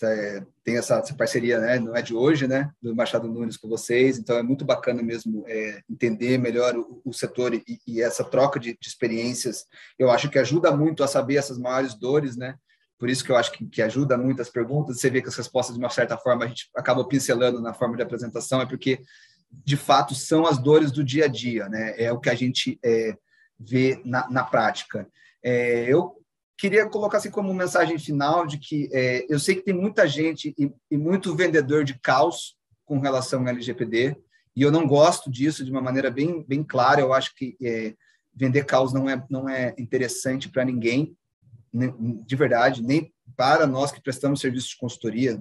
tem essa parceria, né? Não é de hoje, né? Do Machado Nunes com vocês, então é muito bacana mesmo entender melhor o setor e essa troca de experiências. Eu acho que ajuda muito a saber essas maiores dores, né? Por isso que eu acho que ajuda muito as perguntas. Você vê que as respostas, de uma certa forma, a gente acaba pincelando na forma de apresentação, é porque, de fato, são as dores do dia a dia, né? É o que a gente vê na prática. Eu queria colocar assim como mensagem final de que eu sei que tem muita gente e muito vendedor de caos com relação ao LGPD, e eu não gosto disso de uma maneira bem clara. Eu acho que vender caos não é interessante para ninguém, de verdade, nem para nós que prestamos serviço de consultoria,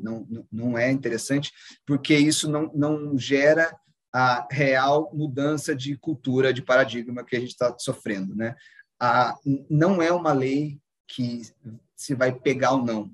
não é interessante, porque isso não gera a real mudança de cultura, de paradigma que a gente está sofrendo, né? Não é uma lei que se vai pegar ou não.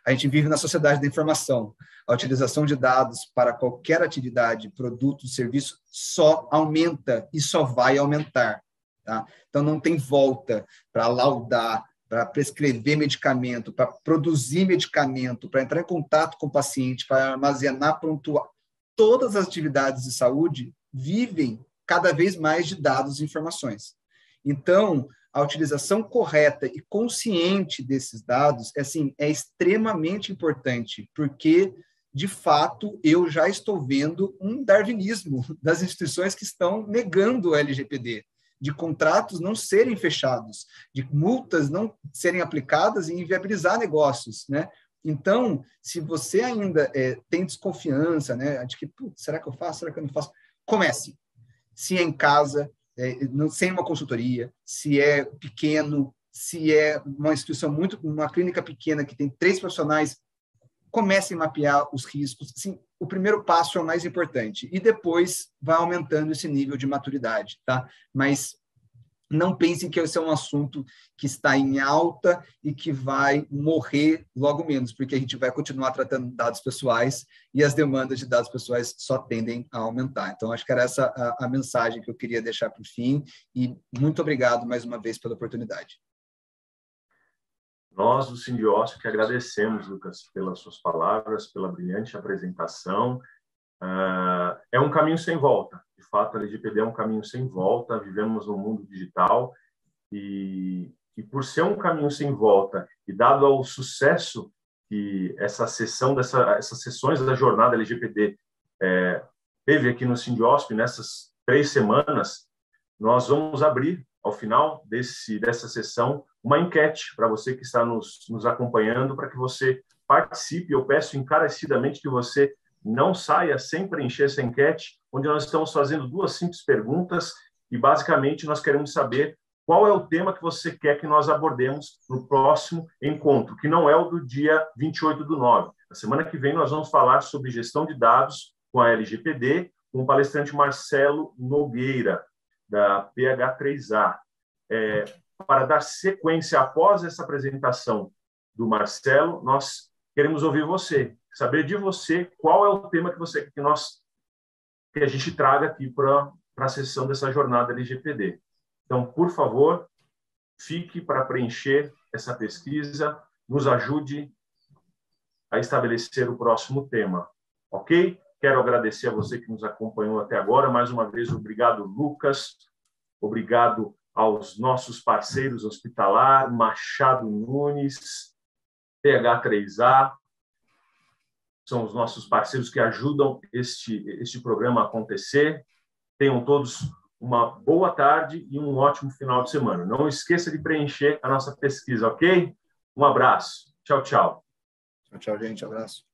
A gente vive na sociedade da informação. A utilização de dados para qualquer atividade, produto, serviço, só aumenta e só vai aumentar. Tá? Então, não tem volta para laudar, para prescrever medicamento, para produzir medicamento, para entrar em contato com o paciente, para armazenar, pontuar. Todas as atividades de saúde vivem cada vez mais de dados e informações. Então, a utilização correta e consciente desses dados é extremamente importante, porque, de fato, eu já estou vendo um darwinismo das instituições que estão negando o LGPD, de contratos não serem fechados, de multas não serem aplicadas e inviabilizar negócios, né? Então, se você ainda tem desconfiança, né, de que, será que eu faço, será que eu não faço? Comece. Se é em casa, sem uma consultoria, se é pequeno, se é uma instituição uma clínica pequena que tem 3 profissionais, comece a mapear os riscos. Sim, o primeiro passo é o mais importante e depois vai aumentando esse nível de maturidade, tá? Mas não pensem que esse é um assunto que está em alta e que vai morrer logo menos, porque a gente vai continuar tratando dados pessoais e as demandas de dados pessoais só tendem a aumentar. Então, acho que era essa a mensagem que eu queria deixar para o fim, e muito obrigado mais uma vez pela oportunidade. Nós, do Sindiócio, que agradecemos, Lucas, pelas suas palavras, pela brilhante apresentação. É um caminho sem volta. De fato, a LGPD é um caminho sem volta. Vivemos no mundo digital e por ser um caminho sem volta e dado ao sucesso que essas sessões da jornada LGPD teve aqui no Sindiosp nessas 3 semanas, nós vamos abrir, ao final dessa sessão, uma enquete para você que está nos acompanhando, para que você participe. Eu peço encarecidamente que você não saia sem preencher essa enquete, onde nós estamos fazendo 2 simples perguntas e, basicamente, nós queremos saber qual é o tema que você quer que nós abordemos no próximo encontro, que não é o do dia 28/9. Na semana que vem, nós vamos falar sobre gestão de dados com a LGPD, com o palestrante Marcelo Nogueira, da PH3A. Para dar sequência após essa apresentação do Marcelo, nós queremos ouvir você, saber de você qual é o tema que você que a gente traga aqui para a sessão dessa jornada LGPD. Então, por favor, fique para preencher essa pesquisa, nos ajude a estabelecer o próximo tema, ok? Quero agradecer a você que nos acompanhou até agora. Mais uma vez, obrigado, Lucas. Obrigado aos nossos parceiros Hospitalar, Machado Nunes, PH3A. São os nossos parceiros que ajudam este programa a acontecer. Tenham todos uma boa tarde e um ótimo final de semana. Não esqueça de preencher a nossa pesquisa, ok? Um abraço. Tchau, tchau. Tchau, gente. Abraço.